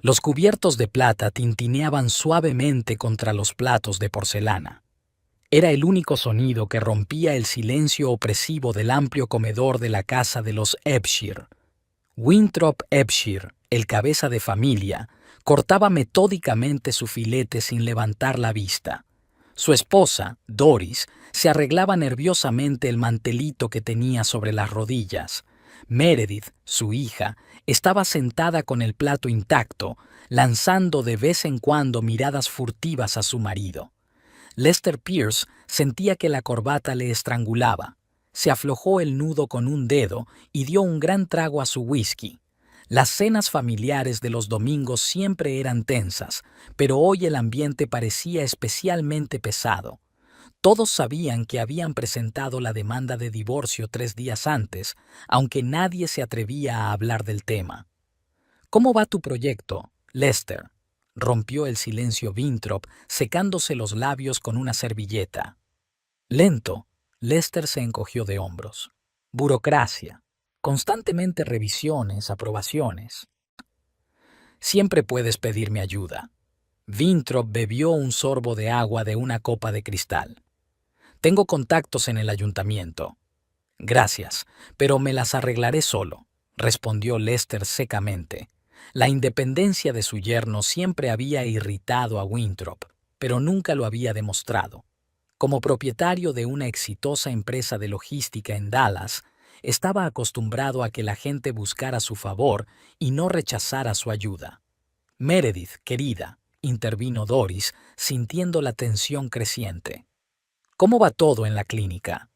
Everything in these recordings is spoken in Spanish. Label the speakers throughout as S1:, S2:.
S1: Los cubiertos de plata tintineaban suavemente contra los platos de porcelana. Era el único sonido que rompía el silencio opresivo del amplio comedor de la casa de los Ebshire. Winthrop Ebshire, el cabeza de familia, cortaba metódicamente su filete sin levantar la vista. Su esposa, Doris, se arreglaba nerviosamente el mantelito que tenía sobre las rodillas. Meredith, su hija, estaba sentada con el plato intacto, lanzando de vez en cuando miradas furtivas a su marido. Lester Pierce sentía que la corbata le estrangulaba. Se aflojó el nudo con un dedo y dio un gran trago a su whisky. Las cenas familiares de los domingos siempre eran tensas, pero hoy el ambiente parecía especialmente pesado. Todos sabían que habían presentado la demanda de divorcio 3 días antes, aunque nadie se atrevía a hablar del tema. ¿Cómo va tu proyecto, Lester?, rompió el silencio Winthrop, secándose los labios con una servilleta. Lento, Lester se encogió de hombros. Burocracia. Constantemente revisiones, aprobaciones. Siempre puedes pedirme ayuda. Winthrop bebió un sorbo de agua de una copa de cristal. Tengo contactos en el ayuntamiento. Gracias, pero me las arreglaré solo, respondió Lester secamente. La independencia de su yerno siempre había irritado a Winthrop, pero nunca lo había demostrado. Como propietario de una exitosa empresa de logística en Dallas, estaba acostumbrado a que la gente buscara su favor y no rechazara su ayuda. Meredith, querida, intervino Doris, sintiendo la tensión creciente. ¿Cómo va todo en la clínica?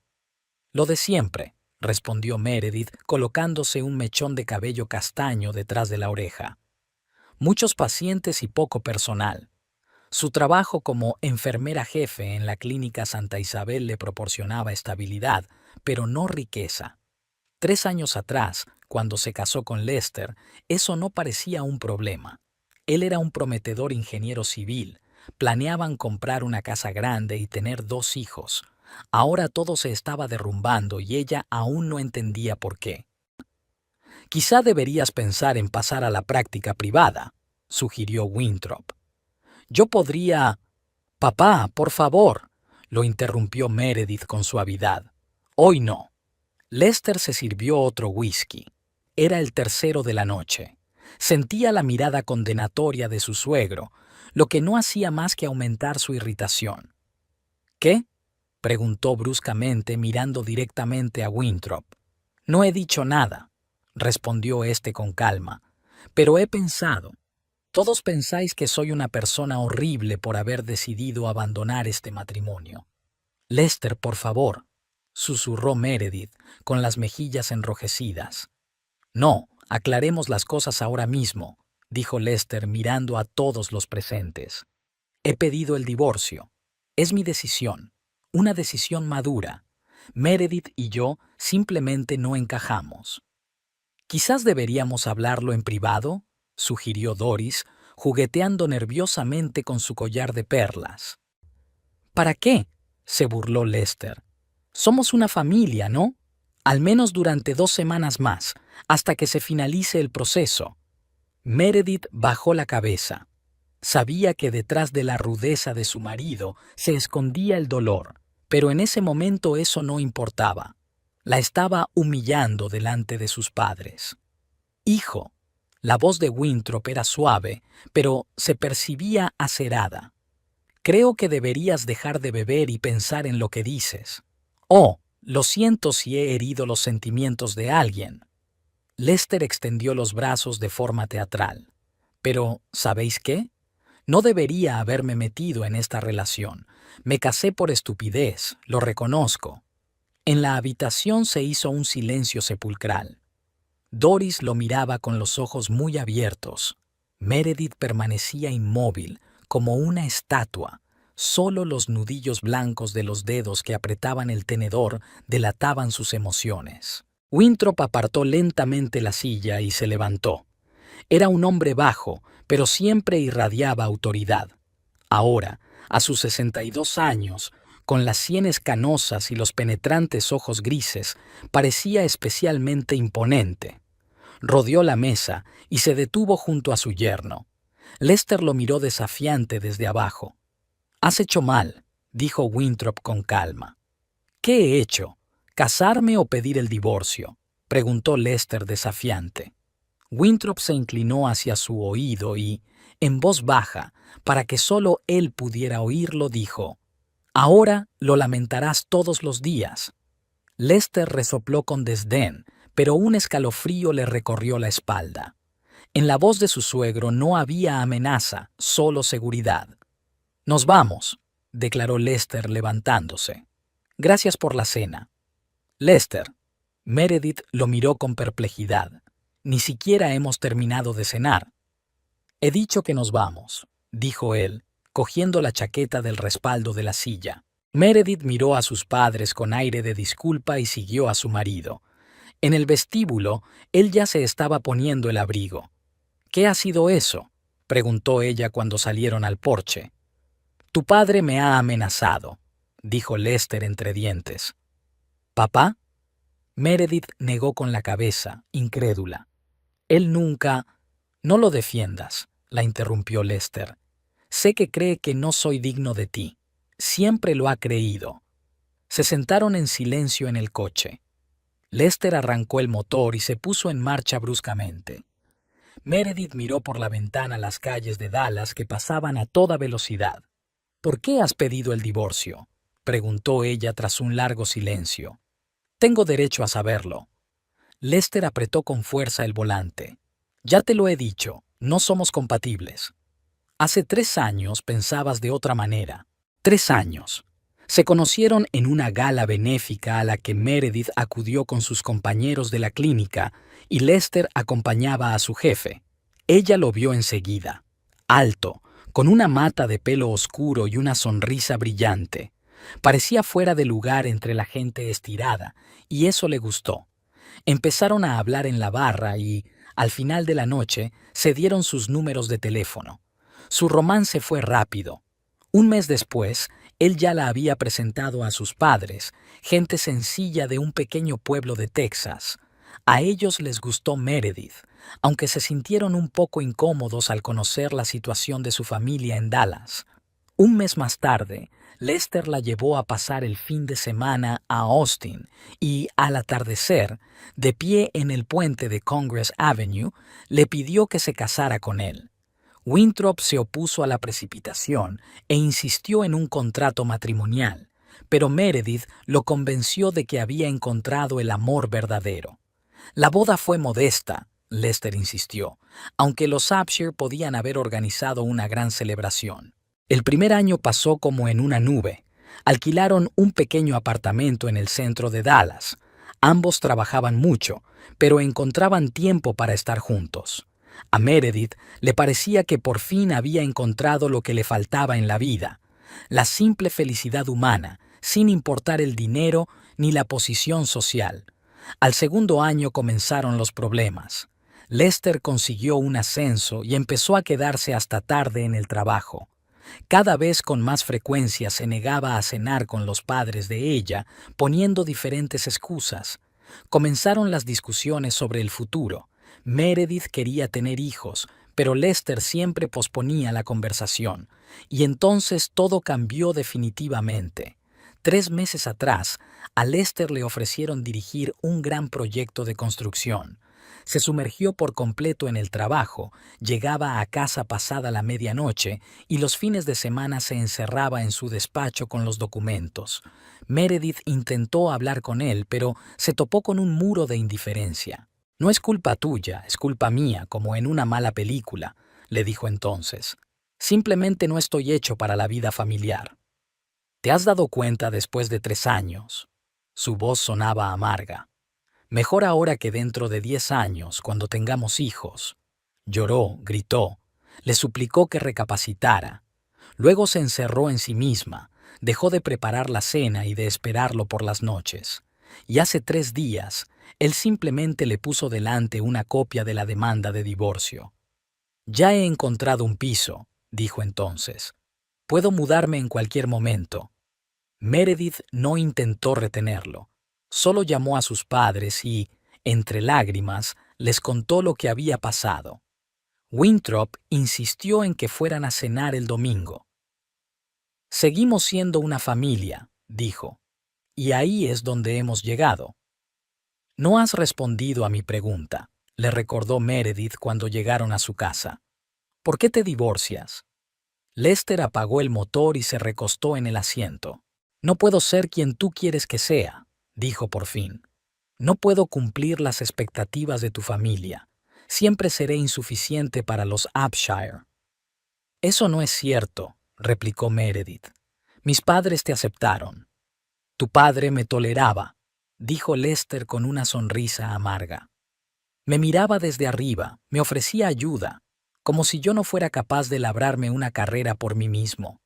S1: Lo de siempre, respondió Meredith, colocándose un mechón de cabello castaño detrás de la oreja. Muchos pacientes y poco personal. Su trabajo como enfermera jefe en la clínica Santa Isabel le proporcionaba estabilidad, pero no riqueza. 3 años atrás, cuando se casó con Lester, eso no parecía un problema. Él era un prometedor ingeniero civil. Planeaban comprar una casa grande y tener 2 hijos. Ahora todo se estaba derrumbando y ella aún no entendía por qué. Quizá deberías pensar en pasar a la práctica privada, sugirió Winthrop. Yo podría... Papá, por favor, lo interrumpió Meredith con suavidad. Hoy no. Lester se sirvió otro whisky. Era el tercero de la noche. Sentía la mirada condenatoria de su suegro, lo que no hacía más que aumentar su irritación. ¿Qué?, preguntó bruscamente mirando directamente a Winthrop. No he dicho nada, respondió éste con calma, pero he pensado. Todos pensáis que soy una persona horrible por haber decidido abandonar este matrimonio. Lester, por favor, susurró Meredith, con las mejillas enrojecidas. No, aclaremos las cosas ahora mismo, dijo Lester mirando a todos los presentes. He pedido el divorcio. Es mi decisión, una decisión madura. Meredith y yo simplemente no encajamos. Quizás deberíamos hablarlo en privado, sugirió Doris, jugueteando nerviosamente con su collar de perlas. ¿Para qué?, se burló Lester. Somos una familia, ¿no? Al menos durante 2 semanas más, hasta que se finalice el proceso. Meredith bajó la cabeza. Sabía que detrás de la rudeza de su marido se escondía el dolor, pero en ese momento eso no importaba. La estaba humillando delante de sus padres. Hijo, la voz de Winthrop era suave, pero se percibía acerada. Creo que deberías dejar de beber y pensar en lo que dices. Oh, lo siento si he herido los sentimientos de alguien. Lester extendió los brazos de forma teatral. Pero, ¿sabéis qué? No debería haberme metido en esta relación. Me casé por estupidez, lo reconozco. En la habitación se hizo un silencio sepulcral. Doris lo miraba con los ojos muy abiertos. Meredith permanecía inmóvil, como una estatua. Solo los nudillos blancos de los dedos que apretaban el tenedor delataban sus emociones. Winthrop apartó lentamente la silla y se levantó. Era un hombre bajo, pero siempre irradiaba autoridad. Ahora, a sus 62 años, con las sienes canosas y los penetrantes ojos grises, parecía especialmente imponente. Rodeó la mesa y se detuvo junto a su yerno. Lester lo miró desafiante desde abajo. «Has hecho mal», dijo Winthrop con calma. «¿Qué he hecho? ¿Casarme o pedir el divorcio?», preguntó Lester desafiante. Winthrop se inclinó hacia su oído y, en voz baja, para que solo él pudiera oírlo, dijo: «Ahora lo lamentarás todos los días». Lester resopló con desdén, pero un escalofrío le recorrió la espalda. En la voz de su suegro no había amenaza, solo seguridad. «Nos vamos», declaró Lester levantándose. «Gracias por la cena». «Lester». Meredith lo miró con perplejidad. «Ni siquiera hemos terminado de cenar». «He dicho que nos vamos», dijo él, cogiendo la chaqueta del respaldo de la silla. Meredith miró a sus padres con aire de disculpa y siguió a su marido. En el vestíbulo, él ya se estaba poniendo el abrigo. «¿Qué ha sido eso?», preguntó ella cuando salieron al porche. «Tu padre me ha amenazado», dijo Lester entre dientes. «¿Papá?». Meredith negó con la cabeza, incrédula. «Él nunca...». «No lo defiendas», la interrumpió Lester. «Sé que cree que no soy digno de ti. Siempre lo ha creído». Se sentaron en silencio en el coche. Lester arrancó el motor y se puso en marcha bruscamente. Meredith miró por la ventana las calles de Dallas que pasaban a toda velocidad. «¿Por qué has pedido el divorcio?», preguntó ella tras un largo silencio. «Tengo derecho a saberlo». Lester apretó con fuerza el volante. «Ya te lo he dicho, no somos compatibles. Hace 3 años pensabas de otra manera. 3 años». Se conocieron en una gala benéfica a la que Meredith acudió con sus compañeros de la clínica y Lester acompañaba a su jefe. Ella lo vio enseguida, alto, con una mata de pelo oscuro y una sonrisa brillante. Parecía fuera de lugar entre la gente estirada, y eso le gustó. Empezaron a hablar en la barra y, al final de la noche, se dieron sus números de teléfono. Su romance fue rápido. Un mes después, él ya la había presentado a sus padres, gente sencilla de un pequeño pueblo de Texas. A ellos les gustó Meredith, aunque se sintieron un poco incómodos al conocer la situación de su familia en Dallas. Un mes más tarde, Lester la llevó a pasar el fin de semana a Austin y, al atardecer, de pie en el puente de Congress Avenue, le pidió que se casara con él. Winthrop se opuso a la precipitación e insistió en un contrato matrimonial, pero Meredith lo convenció de que había encontrado el amor verdadero. La boda fue modesta, Lester insistió, aunque los Upshur podían haber organizado una gran celebración. El primer año pasó como en una nube. Alquilaron un pequeño apartamento en el centro de Dallas. Ambos trabajaban mucho, pero encontraban tiempo para estar juntos. A Meredith le parecía que por fin había encontrado lo que le faltaba en la vida, la simple felicidad humana, sin importar el dinero ni la posición social. Al segundo año comenzaron los problemas. Lester consiguió un ascenso y empezó a quedarse hasta tarde en el trabajo. Cada vez con más frecuencia se negaba a cenar con los padres de ella, poniendo diferentes excusas. Comenzaron las discusiones sobre el futuro. Meredith quería tener hijos, pero Lester siempre posponía la conversación, y entonces todo cambió definitivamente. 3 meses atrás, a Lester le ofrecieron dirigir un gran proyecto de construcción. Se sumergió por completo en el trabajo, llegaba a casa pasada la medianoche y los fines de semana se encerraba en su despacho con los documentos. Meredith intentó hablar con él, pero se topó con un muro de indiferencia. «No es culpa tuya, es culpa mía, como en una mala película», le dijo entonces. «Simplemente no estoy hecho para la vida familiar». «¿Te has dado cuenta después de 3 años?» Su voz sonaba amarga. «Mejor ahora que dentro de 10 años, cuando tengamos hijos». Lloró, gritó, le suplicó que recapacitara. Luego se encerró en sí misma, dejó de preparar la cena y de esperarlo por las noches. Y hace 3 días, él simplemente le puso delante una copia de la demanda de divorcio. «Ya he encontrado un piso», dijo entonces. «Puedo mudarme en cualquier momento». Meredith no intentó retenerlo. Solo llamó a sus padres y, entre lágrimas, les contó lo que había pasado. Winthrop insistió en que fueran a cenar el domingo. Seguimos siendo una familia, dijo, y ahí es donde hemos llegado. No has respondido a mi pregunta, le recordó Meredith cuando llegaron a su casa. ¿Por qué te divorcias? Lester apagó el motor y se recostó en el asiento. No puedo ser quien tú quieres que sea, dijo por fin. No puedo cumplir las expectativas de tu familia. Siempre seré insuficiente para los Upshire. Eso no es cierto, replicó Meredith. Mis padres te aceptaron. Tu padre me toleraba, dijo Lester con una sonrisa amarga. Me miraba desde arriba, me ofrecía ayuda, como si yo no fuera capaz de labrarme una carrera por mí mismo.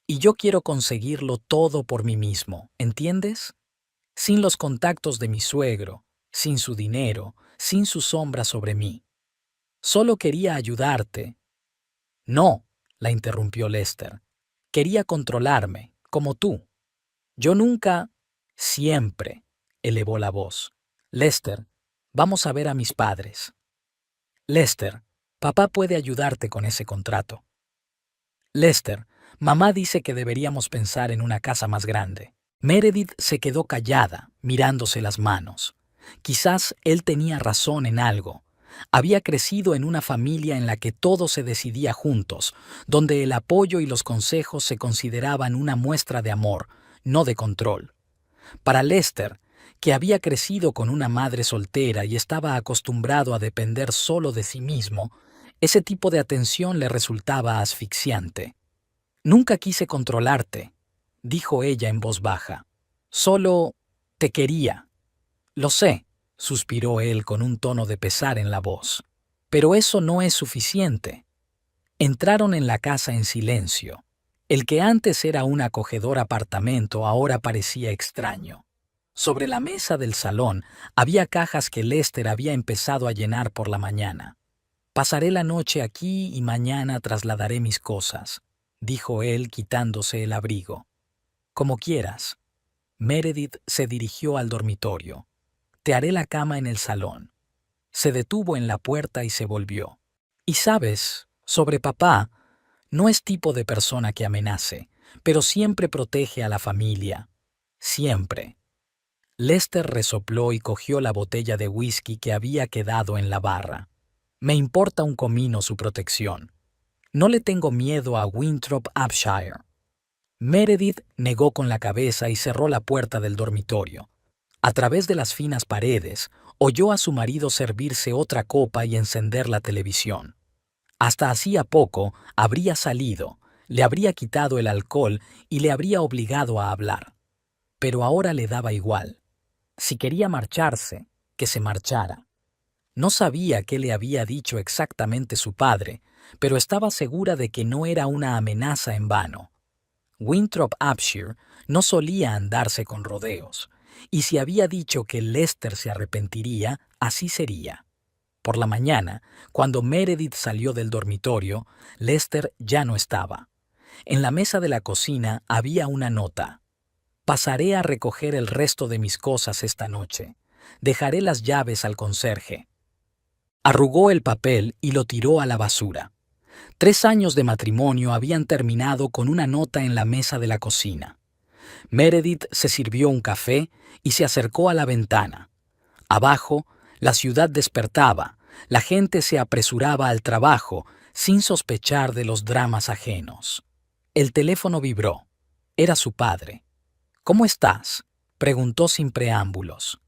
S1: Y yo quiero conseguirlo todo por mí mismo, ¿entiendes? Sin los contactos de mi suegro, sin su dinero, sin su sombra sobre mí. Solo quería ayudarte. No, la interrumpió Lester. Quería controlarme, como tú. Yo nunca, siempre, elevó la voz. Lester, vamos a ver a mis padres. Lester, papá puede ayudarte con ese contrato. Lester, mamá dice que deberíamos pensar en una casa más grande. Meredith se quedó callada, mirándose las manos. Quizás él tenía razón en algo. Había crecido en una familia en la que todo se decidía juntos, donde el apoyo y los consejos se consideraban una muestra de amor, no de control. Para Lester, que había crecido con una madre soltera y estaba acostumbrado a depender solo de sí mismo, ese tipo de atención le resultaba asfixiante. Nunca quise controlarte, dijo ella en voz baja. Solo te quería. Lo sé, suspiró él con un tono de pesar en la voz. Pero eso no es suficiente. Entraron en la casa en silencio. El que antes era un acogedor apartamento ahora parecía extraño. Sobre la mesa del salón había cajas que Lester había empezado a llenar por la mañana. Pasaré la noche aquí y mañana trasladaré mis cosas, dijo él quitándose el abrigo. Como quieras. Meredith se dirigió al dormitorio. Te haré la cama en el salón. Se detuvo en la puerta y se volvió. Y sabes, sobre papá, no es tipo de persona que amenace, pero siempre protege a la familia. Siempre. Lester resopló y cogió la botella de whisky que había quedado en la barra. Me importa un comino su protección. No le tengo miedo a Winthrop Upshire. Meredith negó con la cabeza y cerró la puerta del dormitorio. A través de las finas paredes, oyó a su marido servirse otra copa y encender la televisión. Hasta hacía poco habría salido, le habría quitado el alcohol y le habría obligado a hablar. Pero ahora le daba igual. Si quería marcharse, que se marchara. No sabía qué le había dicho exactamente su padre, pero estaba segura de que no era una amenaza en vano. Winthrop Upshire no solía andarse con rodeos, y si había dicho que Lester se arrepentiría, así sería. Por la mañana, cuando Meredith salió del dormitorio, Lester ya no estaba. En la mesa de la cocina había una nota. Pasaré a recoger el resto de mis cosas esta noche. Dejaré las llaves al conserje. Arrugó el papel y lo tiró a la basura. 3 años de matrimonio habían terminado con una nota en la mesa de la cocina. Meredith se sirvió un café y se acercó a la ventana. Abajo, la ciudad despertaba, la gente se apresuraba al trabajo sin sospechar de los dramas ajenos. El teléfono vibró. Era su padre. «¿Cómo estás?», preguntó sin preámbulos.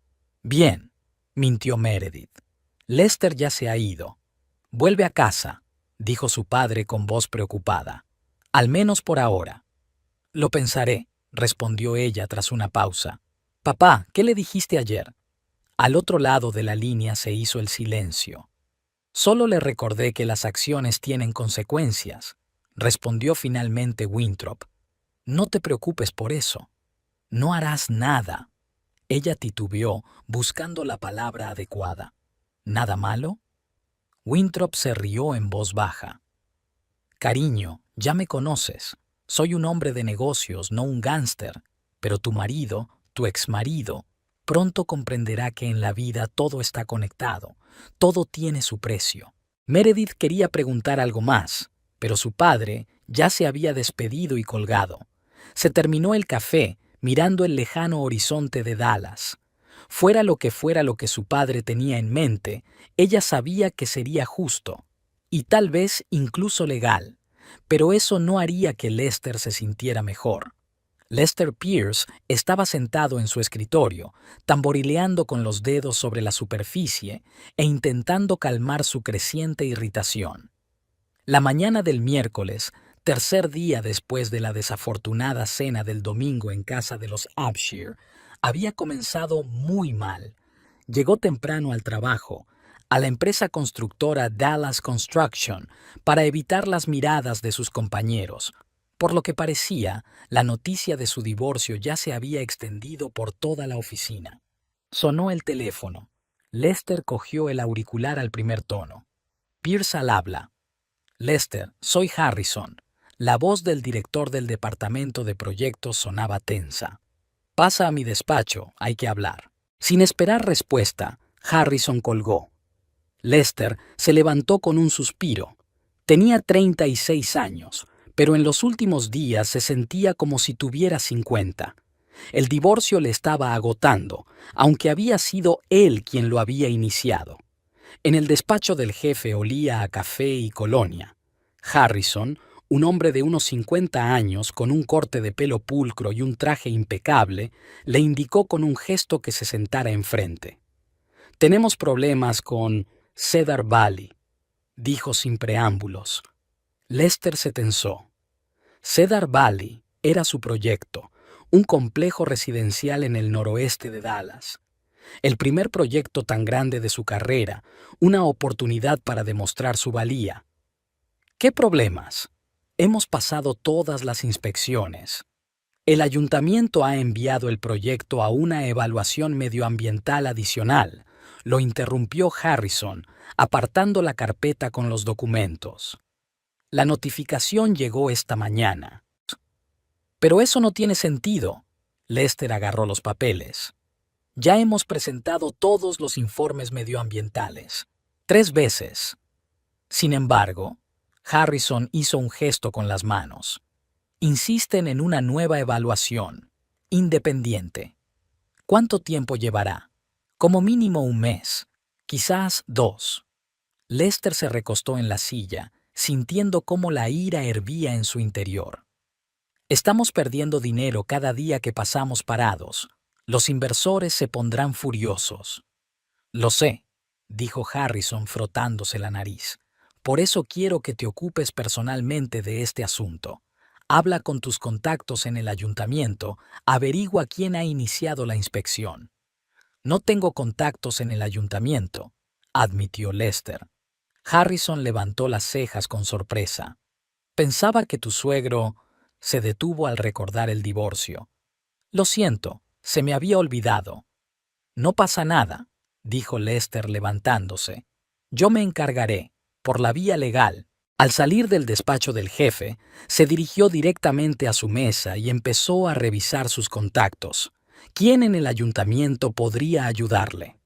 S1: «Bien», mintió Meredith. «Lester ya se ha ido. Vuelve a casa», dijo su padre con voz preocupada. «Al menos por ahora». «Lo pensaré», respondió ella tras una pausa. «Papá, ¿qué le dijiste ayer?». Al otro lado de la línea se hizo el silencio. «Solo le recordé que las acciones tienen consecuencias», respondió finalmente Winthrop. «No te preocupes por eso. No harás nada». Ella titubeó, buscando la palabra adecuada. «¿Nada malo?». Winthrop se rió en voz baja. «Cariño, ya me conoces. Soy un hombre de negocios, no un gánster. Pero tu marido, tu exmarido, pronto comprenderá que en la vida todo está conectado, todo tiene su precio. Meredith quería preguntar algo más, pero su padre ya se había despedido y colgado. Se terminó el café mirando el lejano horizonte de Dallas. Fuera lo que su padre tenía en mente, ella sabía que sería justo, y tal vez incluso legal, pero eso no haría que Lester se sintiera mejor. Lester Pierce estaba sentado en su escritorio, tamborileando con los dedos sobre la superficie e intentando calmar su creciente irritación. La mañana del miércoles, tercer día después de la desafortunada cena del domingo en casa de los Upshire, había comenzado muy mal. Llegó temprano al trabajo, a la empresa constructora Dallas Construction, para evitar las miradas de sus compañeros. Por lo que parecía, la noticia de su divorcio ya se había extendido por toda la oficina. Sonó el teléfono. Lester cogió el auricular al primer tono. Pierce al habla. Lester, soy Harrison. La voz del director del departamento de proyectos sonaba tensa. Pasa a mi despacho, hay que hablar. Sin esperar respuesta, Harrison colgó. Lester se levantó con un suspiro. Tenía 36 años, pero en los últimos días se sentía como si tuviera 50. El divorcio le estaba agotando, aunque había sido él quien lo había iniciado. En el despacho del jefe olía a café y colonia. Harrison, un hombre de unos 50 años con un corte de pelo pulcro y un traje impecable, le indicó con un gesto que se sentara enfrente. «Tenemos problemas con Cedar Valley», dijo sin preámbulos. Lester se tensó. Cedar Valley era su proyecto, un complejo residencial en el noroeste de Dallas. El primer proyecto tan grande de su carrera, una oportunidad para demostrar su valía. ¿Qué problemas? Hemos pasado todas las inspecciones. El ayuntamiento ha enviado el proyecto a una evaluación medioambiental adicional. Lo interrumpió Harrison, apartando la carpeta con los documentos. La notificación llegó esta mañana. Pero eso no tiene sentido. Lester agarró los papeles. Ya hemos presentado todos los informes medioambientales. 3 veces. Sin embargo, Harrison hizo un gesto con las manos. Insisten en una nueva evaluación, independiente. ¿Cuánto tiempo llevará? Como mínimo 1 mes, quizás 2. Lester se recostó en la silla, sintiendo cómo la ira hervía en su interior. Estamos perdiendo dinero cada día que pasamos parados. Los inversores se pondrán furiosos. Lo sé, dijo Harrison frotándose la nariz. Por eso quiero que te ocupes personalmente de este asunto. Habla con tus contactos en el ayuntamiento, averigua quién ha iniciado la inspección. No tengo contactos en el ayuntamiento, admitió Lester. Harrison levantó las cejas con sorpresa. Pensaba que tu suegro... Se detuvo al recordar el divorcio. Lo siento, se me había olvidado. No pasa nada, dijo Lester levantándose. Yo me encargaré, por la vía legal. Al salir del despacho del jefe, se dirigió directamente a su mesa y empezó a revisar sus contactos. ¿Quién en el ayuntamiento podría ayudarle?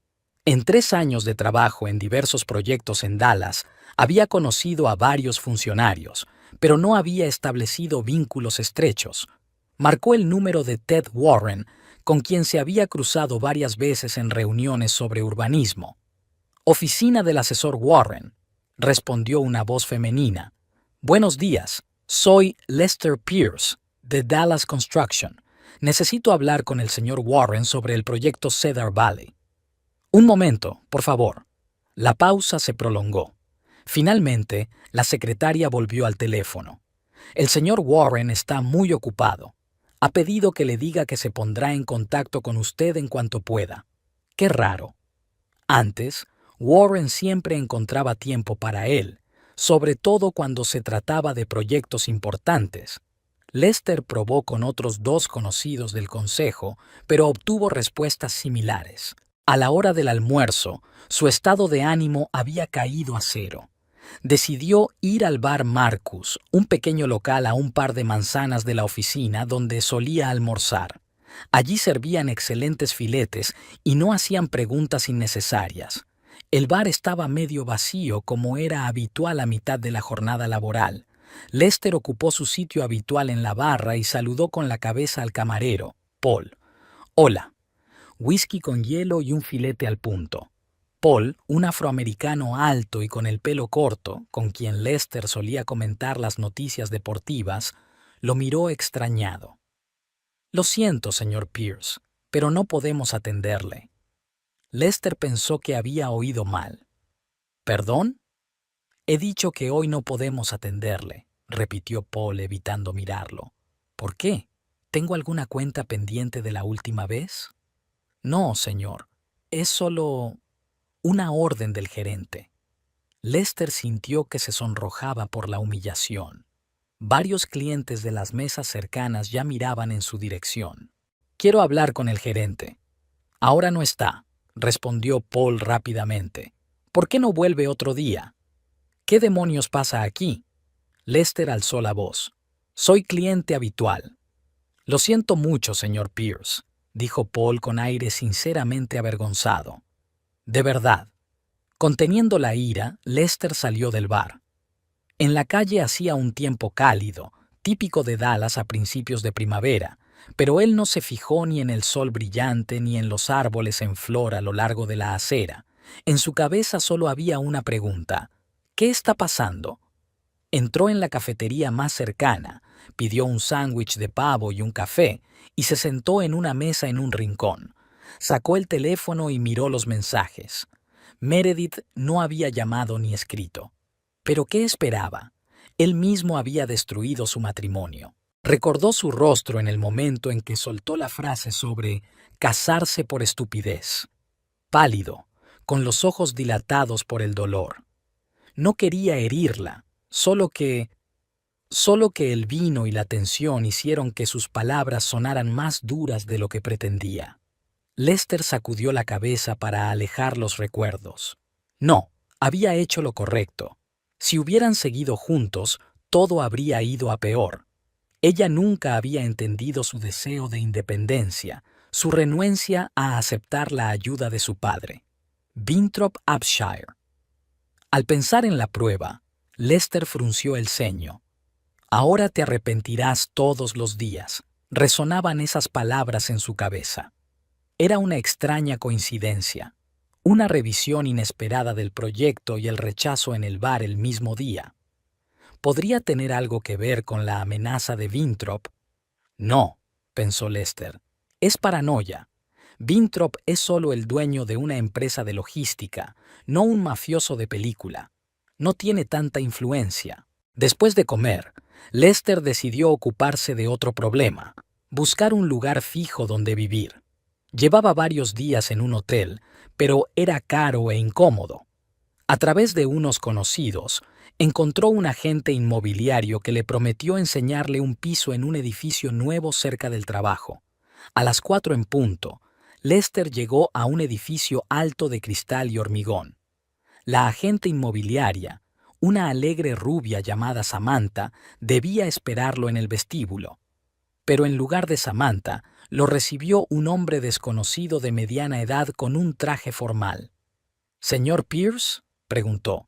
S1: En 3 años de trabajo en diversos proyectos en Dallas, había conocido a varios funcionarios, pero no había establecido vínculos estrechos. Marcó el número de Ted Warren, con quien se había cruzado varias veces en reuniones sobre urbanismo. «Oficina del asesor Warren», respondió una voz femenina. «Buenos días, soy Lester Pierce, de Dallas Construction. Necesito hablar con el señor Warren sobre el proyecto Cedar Valley». «Un momento, por favor». La pausa se prolongó. Finalmente, la secretaria volvió al teléfono. «El señor Warren está muy ocupado. Ha pedido que le diga que se pondrá en contacto con usted en cuanto pueda». Qué raro. Antes, Warren siempre encontraba tiempo para él, sobre todo cuando se trataba de proyectos importantes. Lester probó con otros 2 conocidos del consejo, pero obtuvo respuestas similares. A la hora del almuerzo, su estado de ánimo había caído a 0. Decidió ir al bar Marcus, un pequeño local a un par de manzanas de la oficina donde solía almorzar. Allí servían excelentes filetes y no hacían preguntas innecesarias. El bar estaba medio vacío, como era habitual a mitad de la jornada laboral. Lester ocupó su sitio habitual en la barra y saludó con la cabeza al camarero, Paul. Hola. Whisky con hielo y un filete al punto. Paul, un afroamericano alto y con el pelo corto, con quien Lester solía comentar las noticias deportivas, lo miró extrañado. Lo siento, señor Pierce, pero no podemos atenderle. Lester pensó que había oído mal. ¿Perdón? He dicho que hoy no podemos atenderle, repitió Paul evitando mirarlo. ¿Por qué? ¿Tengo alguna cuenta pendiente de la última vez? No, señor. Es solo una orden del gerente. Lester sintió que se sonrojaba por la humillación. Varios clientes de las mesas cercanas ya miraban en su dirección. Quiero hablar con el gerente. Ahora no está, respondió Paul rápidamente. ¿Por qué no vuelve otro día? ¿Qué demonios pasa aquí? Lester alzó la voz. Soy cliente habitual. Lo siento mucho, señor Pierce, dijo Paul con aire sinceramente avergonzado. De verdad. Conteniendo la ira, Lester salió del bar. En la calle hacía un tiempo cálido, típico de Dallas a principios de primavera, pero él no se fijó ni en el sol brillante ni en los árboles en flor a lo largo de la acera. En su cabeza solo había una pregunta. ¿Qué está pasando? Entró en la cafetería más cercana, pidió un sándwich de pavo y un café, y se sentó en una mesa en un rincón. Sacó el teléfono y miró los mensajes. Meredith no había llamado ni escrito. ¿Pero qué esperaba? Él mismo había destruido su matrimonio. Recordó su rostro en el momento en que soltó la frase sobre casarse por estupidez. Pálido, con los ojos dilatados por el dolor. No quería herirla, solo que el vino y la tensión hicieron que sus palabras sonaran más duras de lo que pretendía. Lester sacudió la cabeza para alejar los recuerdos. No, había hecho lo correcto. Si hubieran seguido juntos, todo habría ido a peor. Ella nunca había entendido su deseo de independencia, su renuencia a aceptar la ayuda de su padre. Winthrop Upshire. Al pensar en la prueba, Lester frunció el ceño. Ahora te arrepentirás todos los días. Resonaban esas palabras en su cabeza. Era una extraña coincidencia. Una revisión inesperada del proyecto y el rechazo en el bar el mismo día. ¿Podría tener algo que ver con la amenaza de Winthrop? No, pensó Lester. Es paranoia. Winthrop es solo el dueño de una empresa de logística, no un mafioso de película. No tiene tanta influencia. Después de comer, Lester decidió ocuparse de otro problema, buscar un lugar fijo donde vivir. Llevaba varios días en un hotel, pero era caro e incómodo. A través de unos conocidos, encontró un agente inmobiliario que le prometió enseñarle un piso en un edificio nuevo cerca del trabajo. A las 4 en punto, Lester llegó a un edificio alto de cristal y hormigón. La agente inmobiliaria, una alegre rubia llamada Samantha, debía esperarlo en el vestíbulo. Pero en lugar de Samantha, lo recibió un hombre desconocido de mediana edad con un traje formal. «¿Señor Pierce?», preguntó.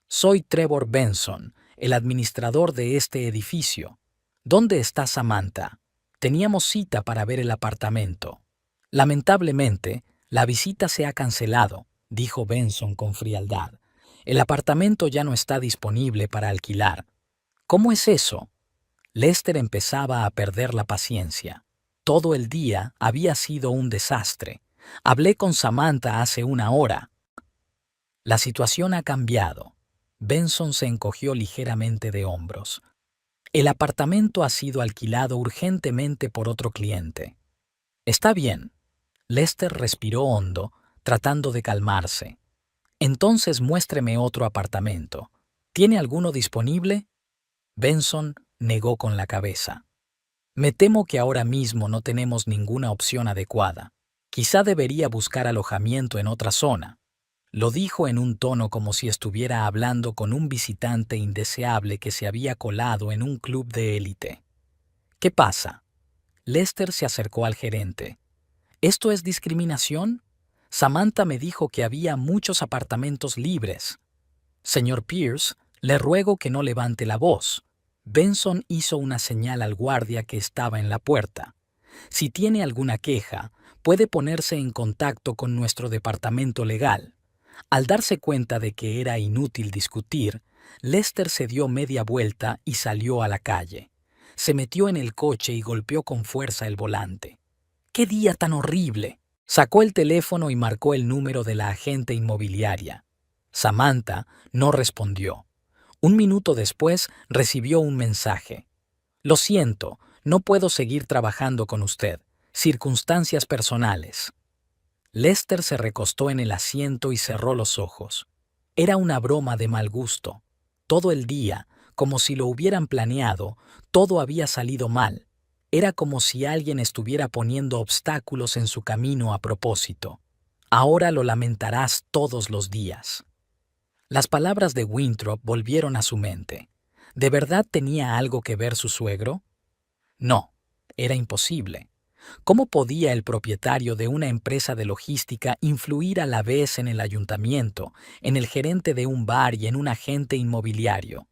S1: «Soy Trevor Benson, el administrador de este edificio. ¿Dónde está Samantha? Teníamos cita para ver el apartamento». «Lamentablemente, la visita se ha cancelado», dijo Benson con frialdad. «El apartamento ya no está disponible para alquilar». «¿Cómo es eso?». Lester empezaba a perder la paciencia. Todo el día había sido un desastre. Hablé con Samantha hace una hora. La situación ha cambiado. Benson se encogió ligeramente de hombros. El apartamento ha sido alquilado urgentemente por otro cliente. Está bien. Lester respiró hondo, tratando de calmarse. Entonces muéstreme otro apartamento. ¿Tiene alguno disponible? Benson negó con la cabeza. Me temo que ahora mismo no tenemos ninguna opción adecuada. Quizá debería buscar alojamiento en otra zona. Lo dijo en un tono como si estuviera hablando con un visitante indeseable que se había colado en un club de élite. ¿Qué pasa? Lester se acercó al gerente. ¿Esto es discriminación? Samantha me dijo que había muchos apartamentos libres. Señor Pierce, le ruego que no levante la voz. Benson hizo una señal al guardia que estaba en la puerta. Si tiene alguna queja, puede ponerse en contacto con nuestro departamento legal. Al darse cuenta de que era inútil discutir, Lester se dio media vuelta y salió a la calle. Se metió en el coche y golpeó con fuerza el volante. ¡Qué día tan horrible! Sacó el teléfono y marcó el número de la agente inmobiliaria. Samantha no respondió. Un minuto después recibió un mensaje. Lo siento, no puedo seguir trabajando con usted. Circunstancias personales. Lester se recostó en el asiento y cerró los ojos. Era una broma de mal gusto. Todo el día, como si lo hubieran planeado, todo había salido mal. Era como si alguien estuviera poniendo obstáculos en su camino a propósito. Ahora lo lamentarás todos los días. Las palabras de Winthrop volvieron a su mente. ¿De verdad tenía algo que ver su suegro? No, era imposible. ¿Cómo podía el propietario de una empresa de logística influir a la vez en el ayuntamiento, en el gerente de un bar y en un agente inmobiliario?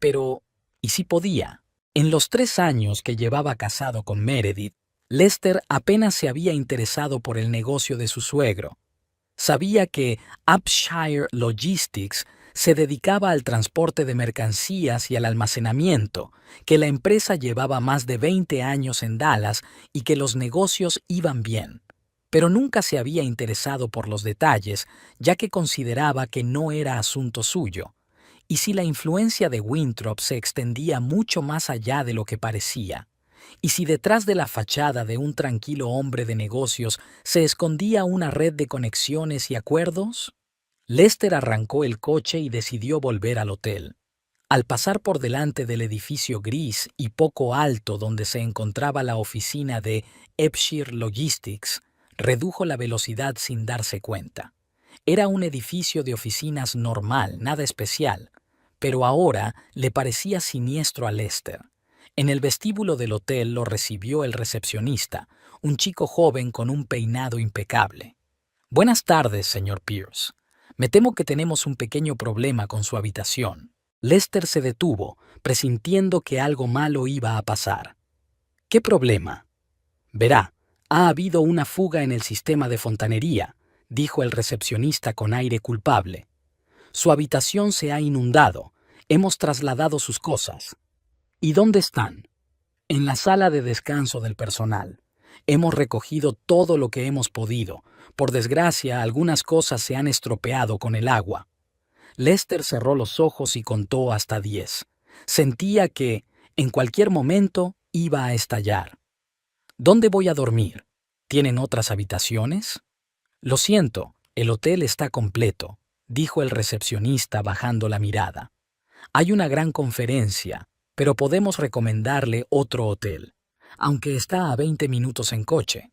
S1: Pero, ¿y si podía? En los 3 años que llevaba casado con Meredith, Lester apenas se había interesado por el negocio de su suegro. Sabía que Upshire Logistics se dedicaba al transporte de mercancías y al almacenamiento, que la empresa llevaba más de 20 años en Dallas y que los negocios iban bien. Pero nunca se había interesado por los detalles, ya que consideraba que no era asunto suyo. Y si la influencia de Winthrop se extendía mucho más allá de lo que parecía, y si detrás de la fachada de un tranquilo hombre de negocios se escondía una red de conexiones y acuerdos, Lester arrancó el coche y decidió volver al hotel. Al pasar por delante del edificio gris y poco alto donde se encontraba la oficina de Upshire Logistics, redujo la velocidad sin darse cuenta. Era un edificio de oficinas normal, nada especial, pero ahora le parecía siniestro a Lester. En el vestíbulo del hotel lo recibió el recepcionista, un chico joven con un peinado impecable. «Buenas tardes, señor Pierce. Me temo que tenemos un pequeño problema con su habitación». Lester se detuvo, presintiendo que algo malo iba a pasar. «¿Qué problema?» «Verá, ha habido una fuga en el sistema de fontanería», dijo el recepcionista con aire culpable. «Su habitación se ha inundado. Hemos trasladado sus cosas». «¿Y dónde están?» «En la sala de descanso del personal. Hemos recogido todo lo que hemos podido. Por desgracia, algunas cosas se han estropeado con el agua». Lester cerró los ojos y contó hasta 10. Sentía que, en cualquier momento, iba a estallar. «¿Dónde voy a dormir? ¿Tienen otras habitaciones?» «Lo siento, el hotel está completo», dijo el recepcionista bajando la mirada. «Hay una gran conferencia, pero podemos recomendarle otro hotel, aunque está a 20 minutos en coche».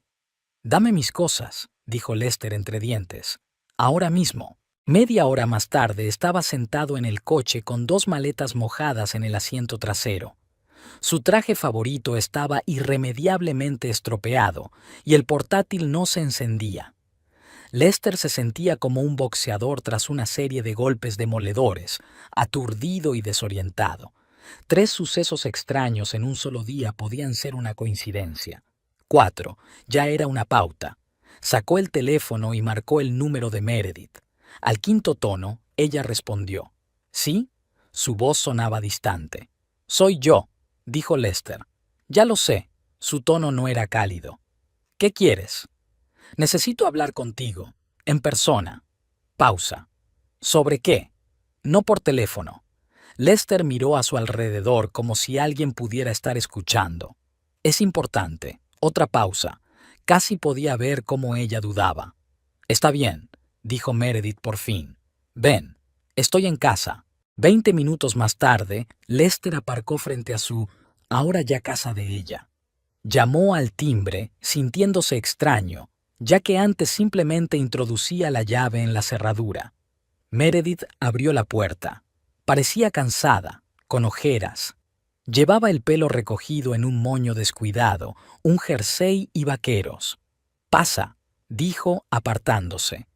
S1: «Dame mis cosas», dijo Lester entre dientes. «Ahora mismo». Media hora más tarde estaba sentado en el coche con 2 maletas mojadas en el asiento trasero. Su traje favorito estaba irremediablemente estropeado y el portátil no se encendía. Lester se sentía como un boxeador tras una serie de golpes demoledores, aturdido y desorientado. 3 sucesos extraños en un solo día podían ser una coincidencia. 4. Ya era una pauta. Sacó el teléfono y marcó el número de Meredith. Al 5.º tono, ella respondió. «¿Sí?» Su voz sonaba distante. «Soy yo», dijo Lester. «Ya lo sé». Su tono no era cálido. «¿Qué quieres?» «Necesito hablar contigo. En persona». Pausa. «¿Sobre qué?» «No por teléfono». Lester miró a su alrededor como si alguien pudiera estar escuchando. «Es importante». Otra pausa. Casi podía ver cómo ella dudaba. «Está bien», dijo Meredith por fin. «Ven, estoy en casa». 20 minutos más tarde, Lester aparcó frente a su, ahora ya casa de ella. Llamó al timbre, sintiéndose extraño, ya que antes simplemente introducía la llave en la cerradura. Meredith abrió la puerta. Parecía cansada, con ojeras. Llevaba el pelo recogido en un moño descuidado, un jersey y vaqueros. «Pasa», dijo apartándose.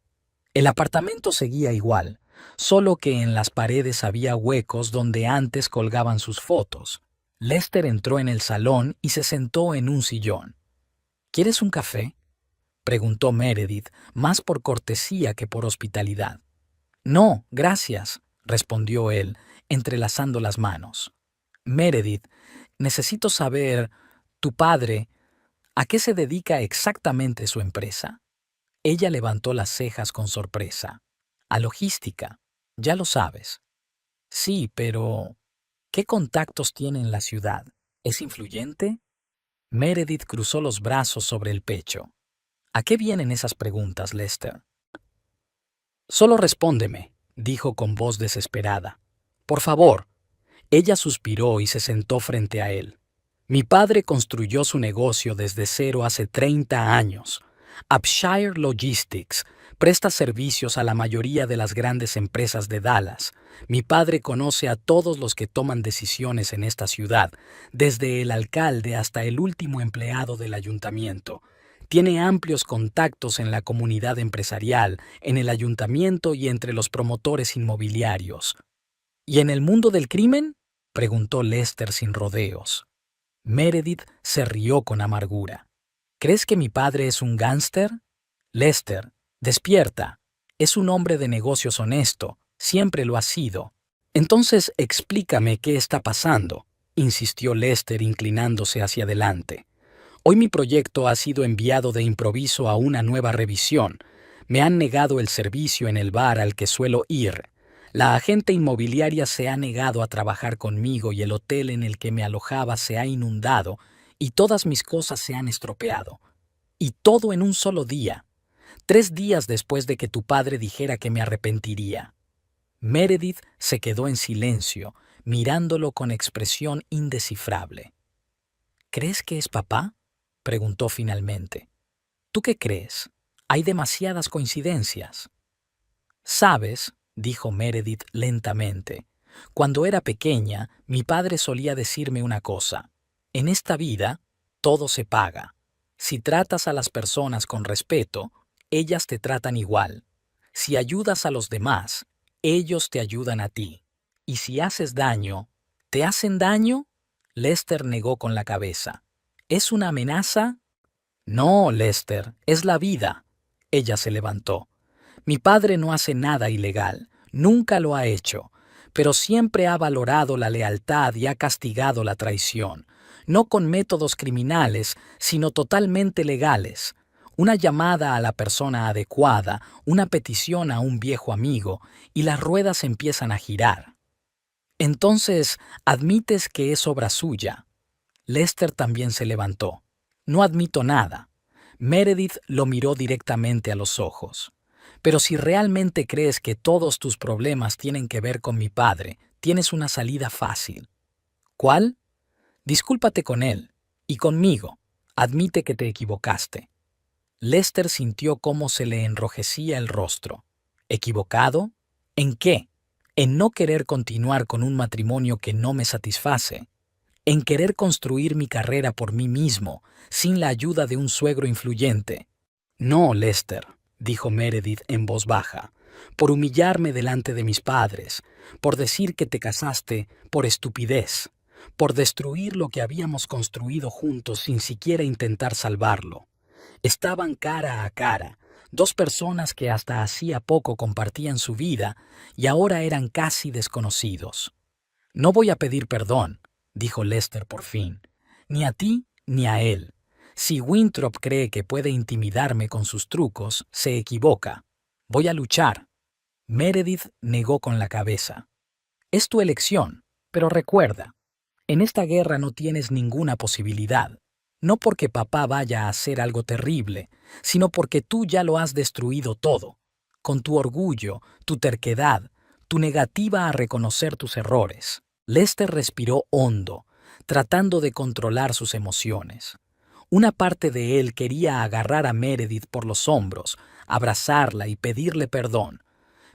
S1: El apartamento seguía igual, solo que en las paredes había huecos donde antes colgaban sus fotos. Lester entró en el salón y se sentó en un sillón. ¿Quieres un café?, preguntó Meredith, más por cortesía que por hospitalidad. No, gracias, respondió él, entrelazando las manos. Meredith, necesito saber, tu padre, ¿a qué se dedica exactamente su empresa? Ella levantó las cejas con sorpresa. A logística, ya lo sabes. Sí, pero ¿qué contactos tiene en la ciudad? ¿Es influyente? Meredith cruzó los brazos sobre el pecho. ¿A qué vienen esas preguntas, Lester? Solo respóndeme, dijo con voz desesperada. Por favor. Ella suspiró y se sentó frente a él. Mi padre construyó su negocio desde cero hace 30 años. Upshire Logistics presta servicios a la mayoría de las grandes empresas de Dallas. Mi padre conoce a todos los que toman decisiones en esta ciudad, desde el alcalde hasta el último empleado del ayuntamiento. Tiene amplios contactos en la comunidad empresarial, en el ayuntamiento y entre los promotores inmobiliarios. ¿Y en el mundo del crimen?, preguntó Lester sin rodeos. Meredith se rió con amargura. ¿Crees que mi padre es un gánster? Lester, despierta. Es un hombre de negocios honesto, siempre lo ha sido. Entonces explícame qué está pasando, insistió Lester inclinándose hacia adelante. Hoy mi proyecto ha sido enviado de improviso a una nueva revisión. Me han negado el servicio en el bar al que suelo ir. La agente inmobiliaria se ha negado a trabajar conmigo y el hotel en el que me alojaba se ha inundado y todas mis cosas se han estropeado. Y todo en un solo día, 3 días después de que tu padre dijera que me arrepentiría. Meredith se quedó en silencio, mirándolo con expresión indescifrable. ¿Crees que es papá?, preguntó finalmente. ¿Tú qué crees? Hay demasiadas coincidencias. ¿Sabes?, dijo Meredith lentamente. Cuando era pequeña, mi padre solía decirme una cosa. En esta vida, todo se paga. Si tratas a las personas con respeto, ellas te tratan igual. Si ayudas a los demás, ellos te ayudan a ti. Y si haces daño, ¿te hacen daño? Lester negó con la cabeza. ¿Es una amenaza? No, Lester, es la vida. Ella se levantó. Mi padre no hace nada ilegal, nunca lo ha hecho, pero siempre ha valorado la lealtad y ha castigado la traición, no con métodos criminales, sino totalmente legales. Una llamada a la persona adecuada, una petición a un viejo amigo, y las ruedas empiezan a girar. Entonces, admites que es obra suya. Lester también se levantó. No admito nada. Meredith lo miró directamente a los ojos. Pero si realmente crees que todos tus problemas tienen que ver con mi padre, tienes una salida fácil. ¿Cuál? Discúlpate con él y conmigo. Admite que te equivocaste. Lester sintió cómo se le enrojecía el rostro. ¿Equivocado? ¿En qué? En no querer continuar con un matrimonio que no me satisface. En querer construir mi carrera por mí mismo, sin la ayuda de un suegro influyente. No, Lester, dijo Meredith en voz baja, por humillarme delante de mis padres, por decir que te casaste por estupidez, por destruir lo que habíamos construido juntos sin siquiera intentar salvarlo. Estaban cara a cara, 2 personas que hasta hacía poco compartían su vida y ahora eran casi desconocidos. No voy a pedir perdón, dijo Lester por fin, ni a ti ni a él. Si Winthrop cree que puede intimidarme con sus trucos, se equivoca. Voy a luchar. Meredith negó con la cabeza. Es tu elección, pero recuerda, en esta guerra no tienes ninguna posibilidad. No porque papá vaya a hacer algo terrible, sino porque tú ya lo has destruido todo. Con tu orgullo, tu terquedad, tu negativa a reconocer tus errores. Lester respiró hondo, tratando de controlar sus emociones. Una parte de él quería agarrar a Meredith por los hombros, abrazarla y pedirle perdón,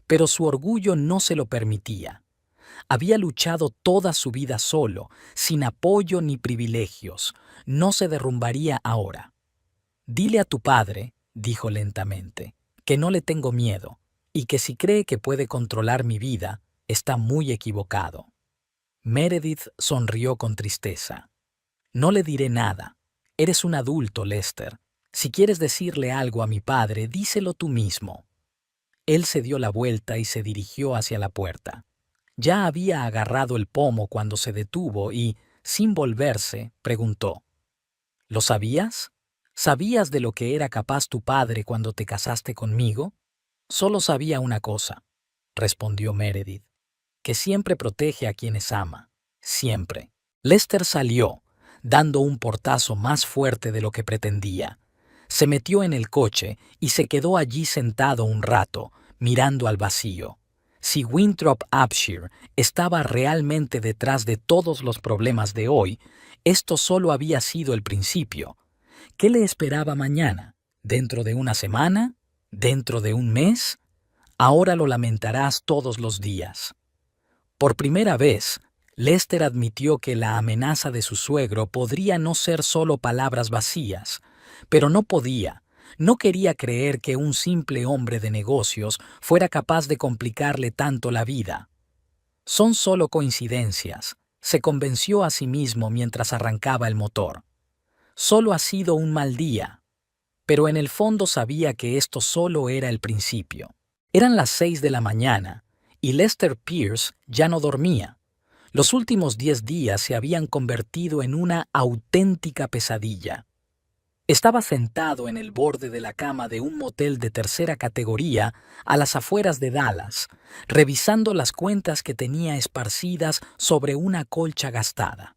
S1: pero su orgullo no se lo permitía. Había luchado toda su vida solo, sin apoyo ni privilegios. No se derrumbaría ahora. Dile a tu padre, dijo lentamente, que no le tengo miedo y que si cree que puede controlar mi vida, está muy equivocado. Meredith sonrió con tristeza. No le diré nada. Eres un adulto, Lester. Si quieres decirle algo a mi padre, díselo tú mismo. Él se dio la vuelta y se dirigió hacia la puerta. Ya había agarrado el pomo cuando se detuvo y, sin volverse, preguntó: ¿Lo sabías? ¿Sabías de lo que era capaz tu padre cuando te casaste conmigo? Solo sabía una cosa, respondió Meredith, que siempre protege a quienes ama. Siempre. Lester salió, dando un portazo más fuerte de lo que pretendía. Se metió en el coche y se quedó allí sentado un rato, mirando al vacío. Si Winthrop Upshur estaba realmente detrás de todos los problemas de hoy, esto solo había sido el principio. ¿Qué le esperaba mañana? ¿Dentro de una semana? ¿Dentro de un mes? Ahora lo lamentarás todos los días. Por primera vez, Lester admitió que la amenaza de su suegro podría no ser solo palabras vacías, pero no quería creer que un simple hombre de negocios fuera capaz de complicarle tanto la vida. Son solo coincidencias, se convenció a sí mismo mientras arrancaba el motor. Solo ha sido un mal día, pero en el fondo sabía que esto solo era el principio. Eran las 6 de la mañana y Lester Pierce ya no dormía. Los últimos 10 días se habían convertido en una auténtica pesadilla. Estaba sentado en el borde de la cama de un motel de tercera categoría a las afueras de Dallas, revisando las cuentas que tenía esparcidas sobre una colcha gastada.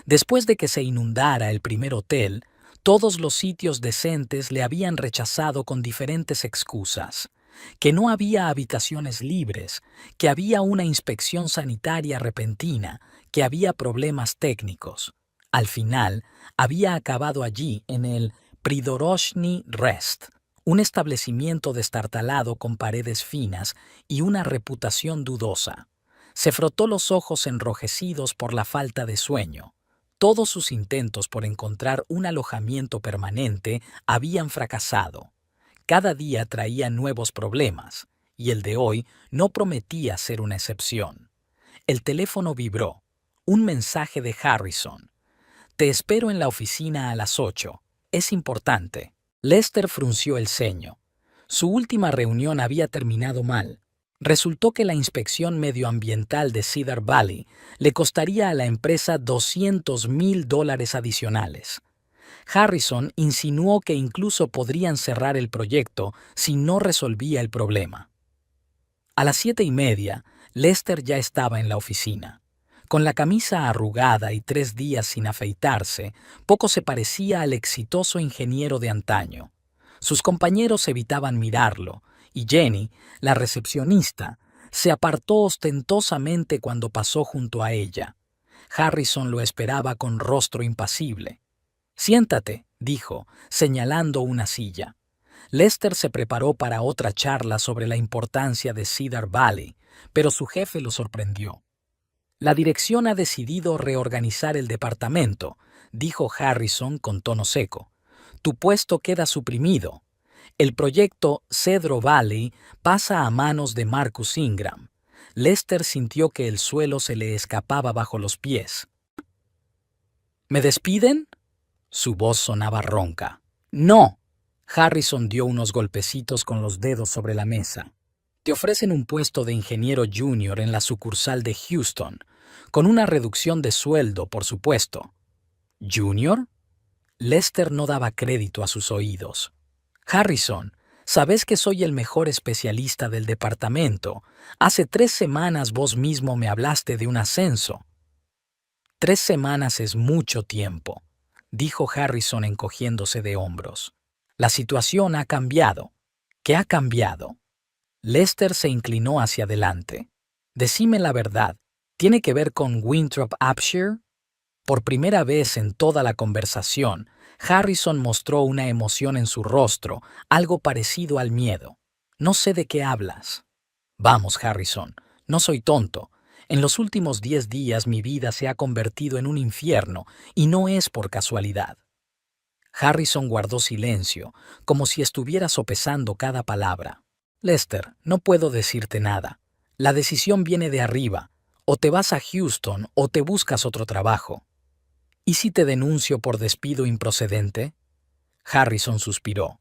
S1: Después de que se inundara el primer hotel, todos los sitios decentes le habían rechazado con diferentes excusas: que no había habitaciones libres, que había una inspección sanitaria repentina, que había problemas técnicos. Al final, había acabado allí en el Pridorozhny Rest, un establecimiento destartalado con paredes finas y una reputación dudosa. Se frotó los ojos enrojecidos por la falta de sueño. Todos sus intentos por encontrar un alojamiento permanente habían fracasado. Cada día traía nuevos problemas, y el de hoy no prometía ser una excepción. El teléfono vibró. Un mensaje de Harrison. «Te espero en la oficina a las 8. Es importante». Lester frunció el ceño. Su última reunión había terminado mal. Resultó que la inspección medioambiental de Cedar Valley le costaría a la empresa $200,000 adicionales. Harrison insinuó que incluso podrían cerrar el proyecto si no resolvía el problema. A las 7:30, Lester ya estaba en la oficina. Con la camisa arrugada y 3 días sin afeitarse, poco se parecía al exitoso ingeniero de antaño. Sus compañeros evitaban mirarlo, y Jenny, la recepcionista, se apartó ostentosamente cuando pasó junto a ella. Harrison lo esperaba con rostro impasible. «Siéntate», dijo, señalando una silla. Lester se preparó para otra charla sobre la importancia de Cedar Valley, pero su jefe lo sorprendió. «La dirección ha decidido reorganizar el departamento», dijo Harrison con tono seco. «Tu puesto queda suprimido. El proyecto Cedro Valley pasa a manos de Marcus Ingram». Lester sintió que el suelo se le escapaba bajo los pies. «¿Me despiden?» Su voz sonaba ronca. «No». Harrison dio unos golpecitos con los dedos sobre la mesa. «Te ofrecen un puesto de ingeniero junior en la sucursal de Houston, con una reducción de sueldo, por supuesto». «¿Junior?» Lester no daba crédito a sus oídos. «Harrison, sabes que soy el mejor especialista del departamento. Hace 3 semanas vos mismo me hablaste de un ascenso». «3 semanas es mucho tiempo», dijo Harrison encogiéndose de hombros. «La situación ha cambiado». «¿Qué ha cambiado?» Lester se inclinó hacia adelante. «Decime la verdad, ¿tiene que ver con Winthrop Upshur?» Por primera vez en toda la conversación, Harrison mostró una emoción en su rostro, algo parecido al miedo. «No sé de qué hablas». «Vamos, Harrison, no soy tonto. En los últimos 10 días mi vida se ha convertido en un infierno, y no es por casualidad». Harrison guardó silencio, como si estuviera sopesando cada palabra. Lester, no puedo decirte nada. La decisión viene de arriba. O te vas a Houston o te buscas otro trabajo. ¿Y si te denuncio por despido improcedente? Harrison suspiró.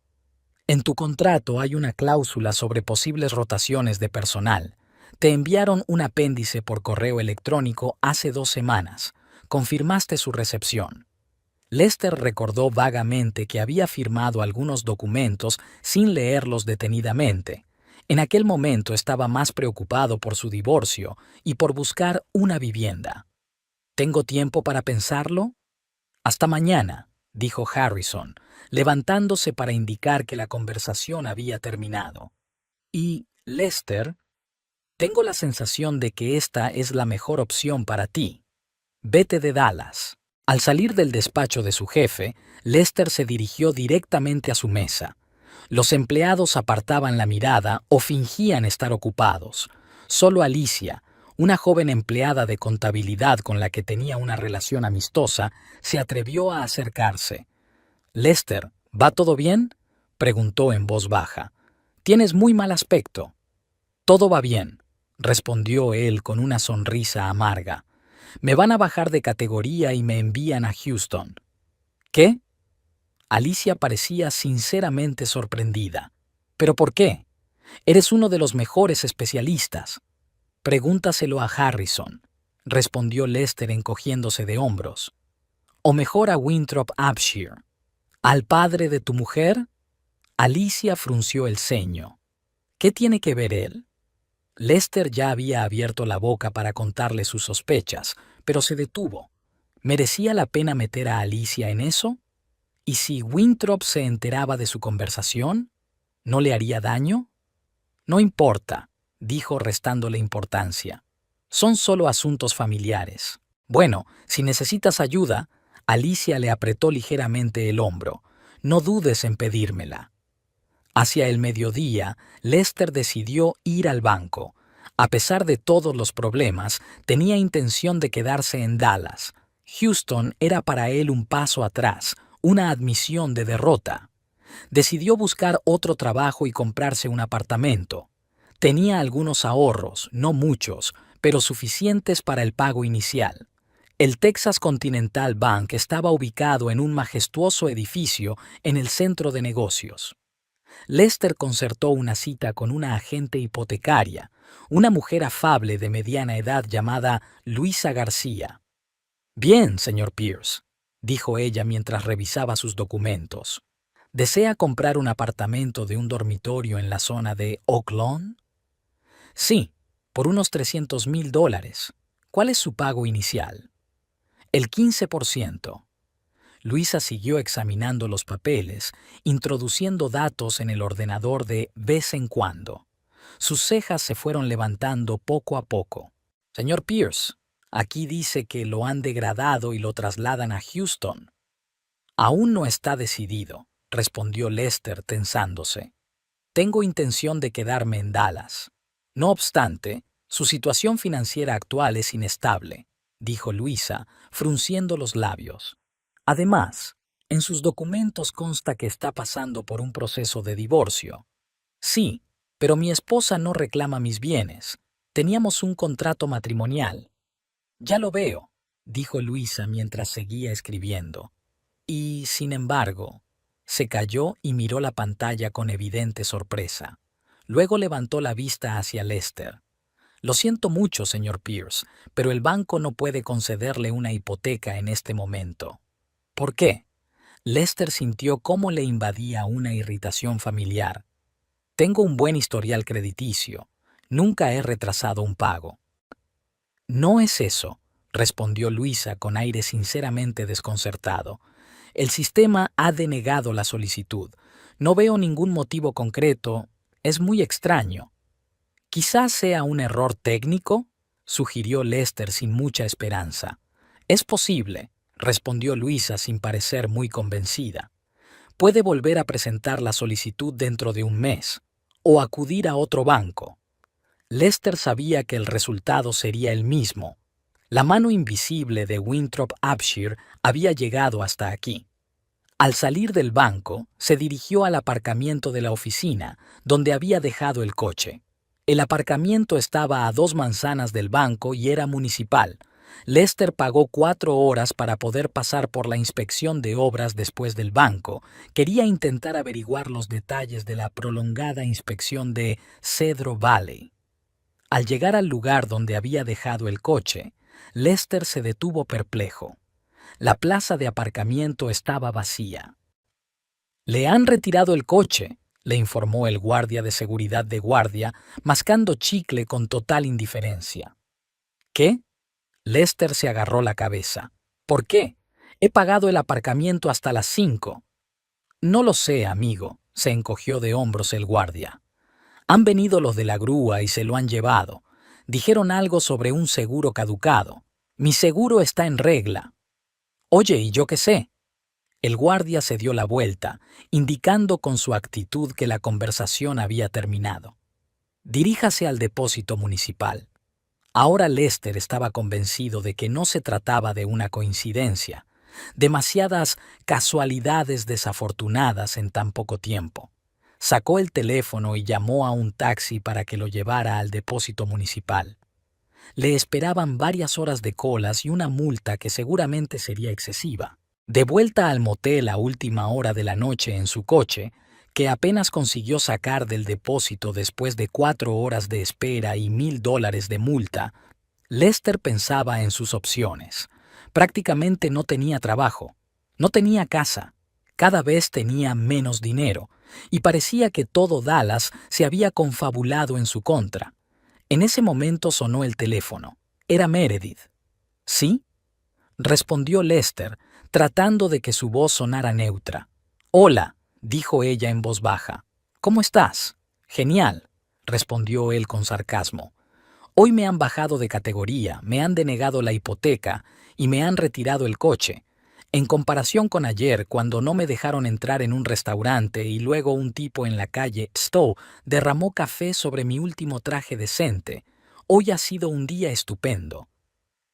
S1: En tu contrato hay una cláusula sobre posibles rotaciones de personal. Te enviaron un apéndice por correo electrónico hace 2 semanas. Confirmaste su recepción. Lester recordó vagamente que había firmado algunos documentos sin leerlos detenidamente. En aquel momento estaba más preocupado por su divorcio y por buscar una vivienda. ¿Tengo tiempo para pensarlo? Hasta mañana, dijo Harrison, levantándose para indicar que la conversación había terminado. Y, Lester, tengo la sensación de que esta es la mejor opción para ti. Vete de Dallas. Al salir del despacho de su jefe, Lester se dirigió directamente a su mesa. Los empleados apartaban la mirada o fingían estar ocupados. Solo Alicia, una joven empleada de contabilidad con la que tenía una relación amistosa, se atrevió a acercarse. «Lester, ¿va todo bien?», preguntó en voz baja. «Tienes muy mal aspecto». «Todo va bien», respondió él con una sonrisa amarga. «Me van a bajar de categoría y me envían a Houston». «¿Qué?». Alicia parecía sinceramente sorprendida. «¿Pero por qué? Eres uno de los mejores especialistas». «Pregúntaselo a Harrison», respondió Lester encogiéndose de hombros. «O mejor a Winthrop Upshire». «¿Al padre de tu mujer?». Alicia frunció el ceño. «¿Qué tiene que ver él?». Lester ya había abierto la boca para contarle sus sospechas, pero se detuvo. ¿Merecía la pena meter a Alicia en eso? ¿Y si Winthrop se enteraba de su conversación? ¿No le haría daño? «No importa», dijo restándole importancia. «Son solo asuntos familiares». «Bueno, si necesitas ayuda», Alicia le apretó ligeramente el hombro. «No dudes en pedírmela». Hacia el mediodía, Lester decidió ir al banco. A pesar de todos los problemas, tenía intención de quedarse en Dallas. Houston era para él un paso atrás, una admisión de derrota. Decidió buscar otro trabajo y comprarse un apartamento. Tenía algunos ahorros, no muchos, pero suficientes para el pago inicial. El Texas Continental Bank estaba ubicado en un majestuoso edificio en el centro de negocios. Lester concertó una cita con una agente hipotecaria, una mujer afable de mediana edad llamada Luisa García. «Bien, señor Pierce», dijo ella mientras revisaba sus documentos. «¿Desea comprar un apartamento de un dormitorio en la zona de Oak Lawn?». «Sí, por unos $300,000. ¿Cuál es su pago inicial?». «El 15%. Luisa siguió examinando los papeles, introduciendo datos en el ordenador de vez en cuando. Sus cejas se fueron levantando poco a poco. «Señor Pierce, aquí dice que lo han degradado y lo trasladan a Houston». «Aún no está decidido», respondió Lester tensándose. «Tengo intención de quedarme en Dallas. No obstante, su situación financiera actual es inestable», dijo Luisa, frunciendo los labios. «Además, en sus documentos consta que está pasando por un proceso de divorcio». «Sí, pero mi esposa no reclama mis bienes. Teníamos un contrato matrimonial». «Ya lo veo», dijo Luisa mientras seguía escribiendo. Y, sin embargo, se calló y miró la pantalla con evidente sorpresa. Luego levantó la vista hacia Lester. «Lo siento mucho, señor Pierce, pero el banco no puede concederle una hipoteca en este momento». «¿Por qué?». Lester sintió cómo le invadía una irritación familiar. «Tengo un buen historial crediticio. Nunca he retrasado un pago». «No es eso», respondió Luisa con aire sinceramente desconcertado. «El sistema ha denegado la solicitud. No veo ningún motivo concreto. Es muy extraño». «Quizás sea un error técnico», sugirió Lester sin mucha esperanza. «Es posible», respondió Luisa sin parecer muy convencida. «Puede volver a presentar la solicitud dentro de un mes, o acudir a otro banco». Lester sabía que el resultado sería el mismo. La mano invisible de Winthrop Upshire había llegado hasta aquí. Al salir del banco, se dirigió al aparcamiento de la oficina, donde había dejado el coche. El aparcamiento estaba a 2 manzanas del banco y era municipal. Lester pagó 4 horas para poder pasar por la inspección de obras después del banco. Quería intentar averiguar los detalles de la prolongada inspección de Cedro Valley. Al llegar al lugar donde había dejado el coche, Lester se detuvo perplejo. La plaza de aparcamiento estaba vacía. «Le han retirado el coche», le informó el guardia de seguridad de guardia, mascando chicle con total indiferencia. «¿Qué?». Lester se agarró la cabeza. «¿Por qué? He pagado el aparcamiento hasta las 5». «No lo sé, amigo», se encogió de hombros el guardia. «Han venido los de la grúa y se lo han llevado. Dijeron algo sobre un seguro caducado. Mi seguro está en regla». «Oye, ¿y yo qué sé?». El guardia se dio la vuelta, indicando con su actitud que la conversación había terminado. «Diríjase al depósito municipal». Ahora Lester estaba convencido de que no se trataba de una coincidencia, demasiadas casualidades desafortunadas en tan poco tiempo. Sacó el teléfono y llamó a un taxi para que lo llevara al depósito municipal. Le esperaban varias horas de colas y una multa que seguramente sería excesiva. De vuelta al motel a última hora de la noche en su coche, que apenas consiguió sacar del depósito después de 4 horas de espera y $1,000 de multa, Lester pensaba en sus opciones. Prácticamente no tenía trabajo, no tenía casa, cada vez tenía menos dinero, y parecía que todo Dallas se había confabulado en su contra. En ese momento sonó el teléfono. Era Meredith. «¿Sí?», respondió Lester, tratando de que su voz sonara neutra. «Hola», dijo ella en voz baja. «¿Cómo estás?». «Genial», respondió él con sarcasmo. «Hoy me han bajado de categoría, me han denegado la hipoteca y me han retirado el coche. En comparación con ayer, cuando no me dejaron entrar en un restaurante y luego un tipo en la calle Stowe derramó café sobre mi último traje decente, hoy ha sido un día estupendo».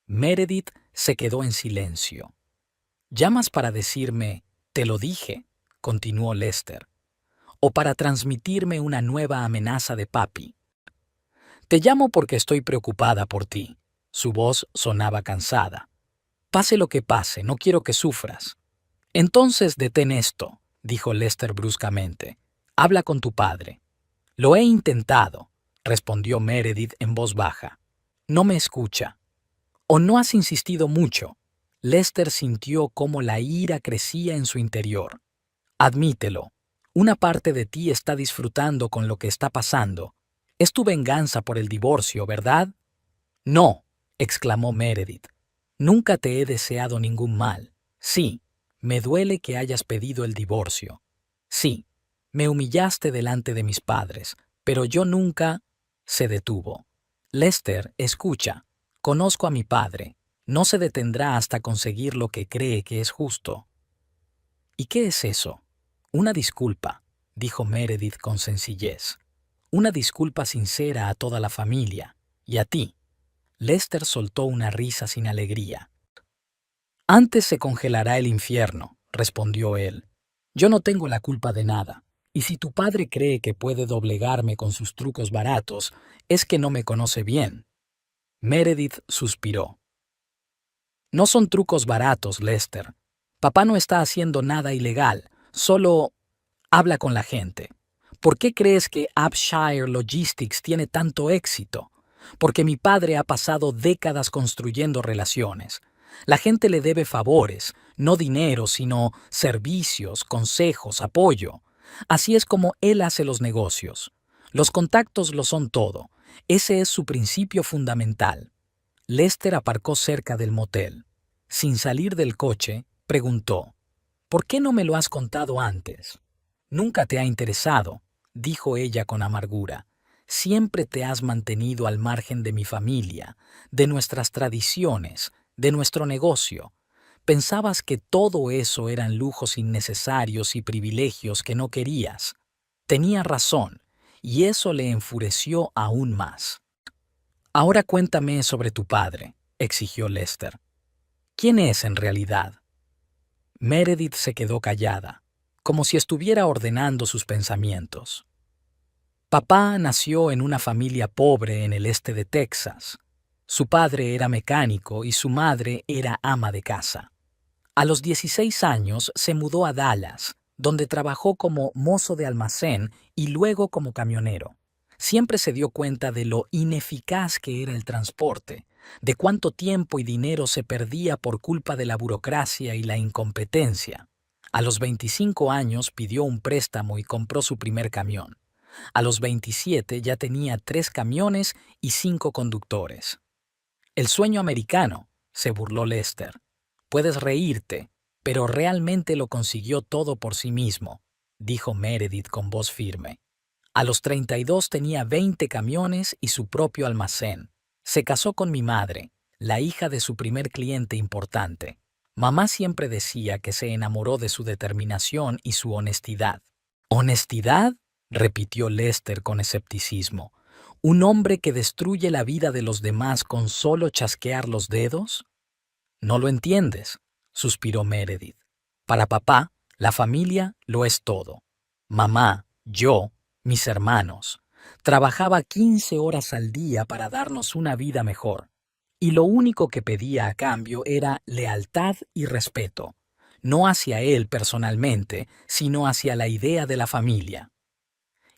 S1: Meredith se quedó en silencio. «¿Llamas para decirme, te lo dije?», continuó Lester. «¿O para transmitirme una nueva amenaza de papi?». «Te llamo porque estoy preocupada por ti». Su voz sonaba cansada. «Pase lo que pase, no quiero que sufras». «Entonces detén esto», dijo Lester bruscamente. «Habla con tu padre». «Lo he intentado», respondió Meredith en voz baja. «No me escucha». «¿O no has insistido mucho?». Lester sintió cómo la ira crecía en su interior. «Admítelo. Una parte de ti está disfrutando con lo que está pasando. Es tu venganza por el divorcio, ¿verdad?». «No», exclamó Meredith. «Nunca te he deseado ningún mal. Sí, me duele que hayas pedido el divorcio. Sí, me humillaste delante de mis padres, pero yo nunca…». Se detuvo. «Lester, escucha. Conozco a mi padre. No se detendrá hasta conseguir lo que cree que es justo». «¿Y qué es eso?». «Una disculpa», dijo Meredith con sencillez. «Una disculpa sincera a toda la familia. Y a ti». Lester soltó una risa sin alegría. «Antes se congelará el infierno», respondió él. «Yo no tengo la culpa de nada. Y si tu padre cree que puede doblegarme con sus trucos baratos, es que no me conoce bien». Meredith suspiró. «No son trucos baratos, Lester. Papá no está haciendo nada ilegal, solo habla con la gente. ¿Por qué crees que Abshire Logistics tiene tanto éxito? Porque mi padre ha pasado décadas construyendo relaciones. La gente le debe favores, no dinero, sino servicios, consejos, apoyo. Así es como él hace los negocios. Los contactos lo son todo. Ese es su principio fundamental». Lester aparcó cerca del motel. Sin salir del coche, preguntó: «¿Por qué no me lo has contado antes?». «Nunca te ha interesado», dijo ella con amargura. «Siempre te has mantenido al margen de mi familia, de nuestras tradiciones, de nuestro negocio. Pensabas que todo eso eran lujos innecesarios y privilegios que no querías». Tenía razón, y eso le enfureció aún más. «Ahora cuéntame sobre tu padre», exigió Lester. «¿Quién es en realidad?». Meredith se quedó callada, como si estuviera ordenando sus pensamientos. Papá nació en una familia pobre en el este de Texas. Su padre era mecánico y su madre era ama de casa. A los 16 años se mudó a Dallas, donde trabajó como mozo de almacén y luego como camionero. Siempre se dio cuenta de lo ineficaz que era el transporte, de cuánto tiempo y dinero se perdía por culpa de la burocracia y la incompetencia. A los 25 años pidió un préstamo y compró su primer camión. A los 27 ya tenía 3 camiones y 5 conductores. El sueño americano, se burló Lester. Puedes reírte, pero realmente lo consiguió todo por sí mismo, dijo Meredith con voz firme. A los 32 tenía 20 camiones y su propio almacén. Se casó con mi madre, la hija de su primer cliente importante. Mamá siempre decía que se enamoró de su determinación y su honestidad. ¿Honestidad?, repitió Lester con escepticismo. ¿Un hombre que destruye la vida de los demás con solo chasquear los dedos? No lo entiendes, suspiró Meredith. Para papá, la familia lo es todo. Mamá, yo, mis hermanos. Trabajaba 15 horas al día para darnos una vida mejor. Y lo único que pedía a cambio era lealtad y respeto. No hacia él personalmente, sino hacia la idea de la familia.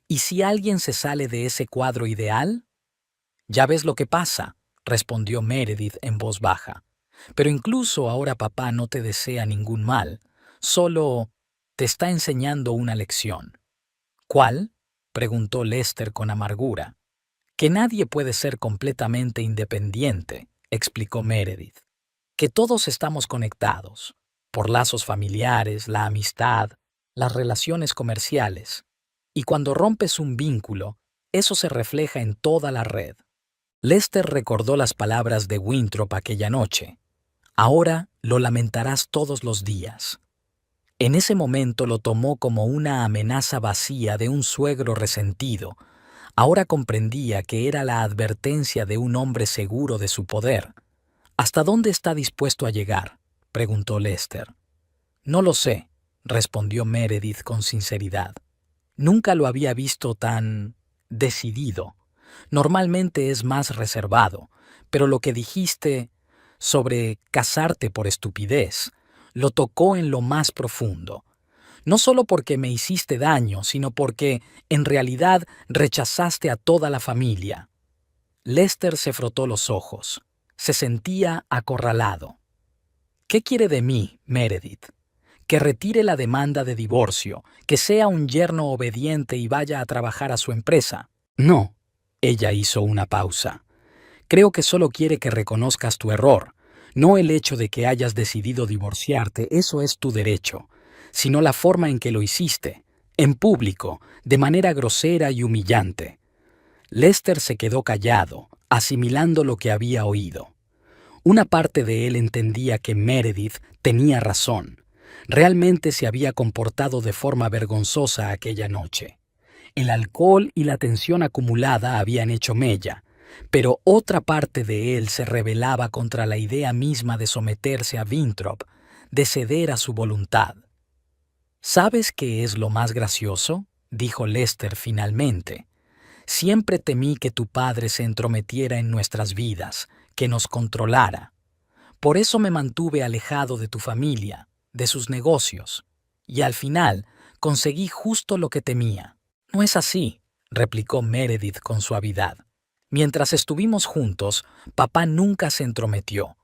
S1: ¿Y si alguien se sale de ese cuadro ideal? Ya ves lo que pasa, respondió Meredith en voz baja. Pero incluso ahora papá no te desea ningún mal, solo te está enseñando una lección. ¿Cuál?, preguntó Lester con amargura. Que nadie puede ser completamente independiente, explicó Meredith. Que todos estamos conectados, por lazos familiares, la amistad, las relaciones comerciales. Y cuando rompes un vínculo, eso se refleja en toda la red. Lester recordó las palabras de Winthrop aquella noche. Ahora lo lamentarás todos los días. En ese momento lo tomó como una amenaza vacía de un suegro resentido. Ahora comprendía que era la advertencia de un hombre seguro de su poder. ¿Hasta dónde está dispuesto a llegar?, preguntó Lester. No lo sé, respondió Meredith con sinceridad. Nunca lo había visto tan decidido. Normalmente es más reservado, pero lo que dijiste sobre casarte por estupidez lo tocó en lo más profundo. No solo porque me hiciste daño, sino porque, en realidad, rechazaste a toda la familia. Lester se frotó los ojos. Se sentía acorralado. ¿Qué quiere de mí, Meredith? Que retire la demanda de divorcio, que sea un yerno obediente y vaya a trabajar a su empresa. No. Ella hizo una pausa. Creo que solo quiere que reconozcas tu error. No el hecho de que hayas decidido divorciarte, eso es tu derecho, sino la forma en que lo hiciste, en público, de manera grosera y humillante. Lester se quedó callado, asimilando lo que había oído. Una parte de él entendía que Meredith tenía razón. Realmente se había comportado de forma vergonzosa aquella noche. El alcohol y la tensión acumulada habían hecho mella, pero otra parte de él se rebelaba contra la idea misma de someterse a Winthrop, de ceder a su voluntad. ¿Sabes qué es lo más gracioso?, dijo Lester finalmente. Siempre temí que tu padre se entrometiera en nuestras vidas, que nos controlara. Por eso me mantuve alejado de tu familia, de sus negocios, y al final conseguí justo lo que temía. No es así, replicó Meredith con suavidad. Mientras estuvimos juntos, papá nunca se entrometió.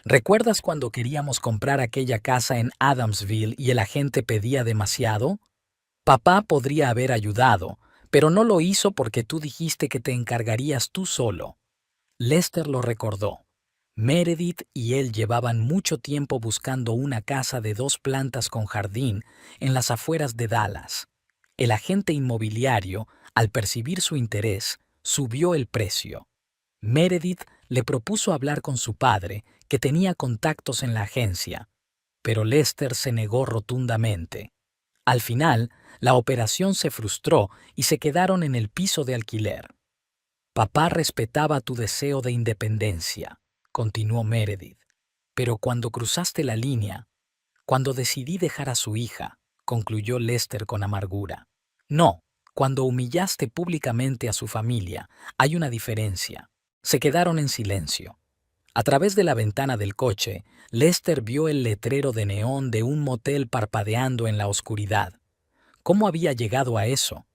S1: ¿Recuerdas cuando queríamos comprar aquella casa en Adamsville y el agente pedía demasiado? Papá podría haber ayudado, pero no lo hizo porque tú dijiste que te encargarías tú solo. Lester lo recordó. Meredith y él llevaban mucho tiempo buscando una casa de 2 plantas con jardín en las afueras de Dallas. El agente inmobiliario, al percibir su interés, subió el precio. Meredith le propuso hablar con su padre, que tenía contactos en la agencia, pero Lester se negó rotundamente. Al final, la operación se frustró y se quedaron en el piso de alquiler. Papá respetaba tu deseo de independencia, continuó Meredith, pero cuando cruzaste la línea, Cuando decidí dejar a su hija, concluyó Lester con amargura. No, cuando humillaste públicamente a su familia, hay una diferencia. Se quedaron en silencio. A través de la ventana del coche, Lester vio el letrero de neón de un motel parpadeando en la oscuridad. ¿Cómo había llegado a eso?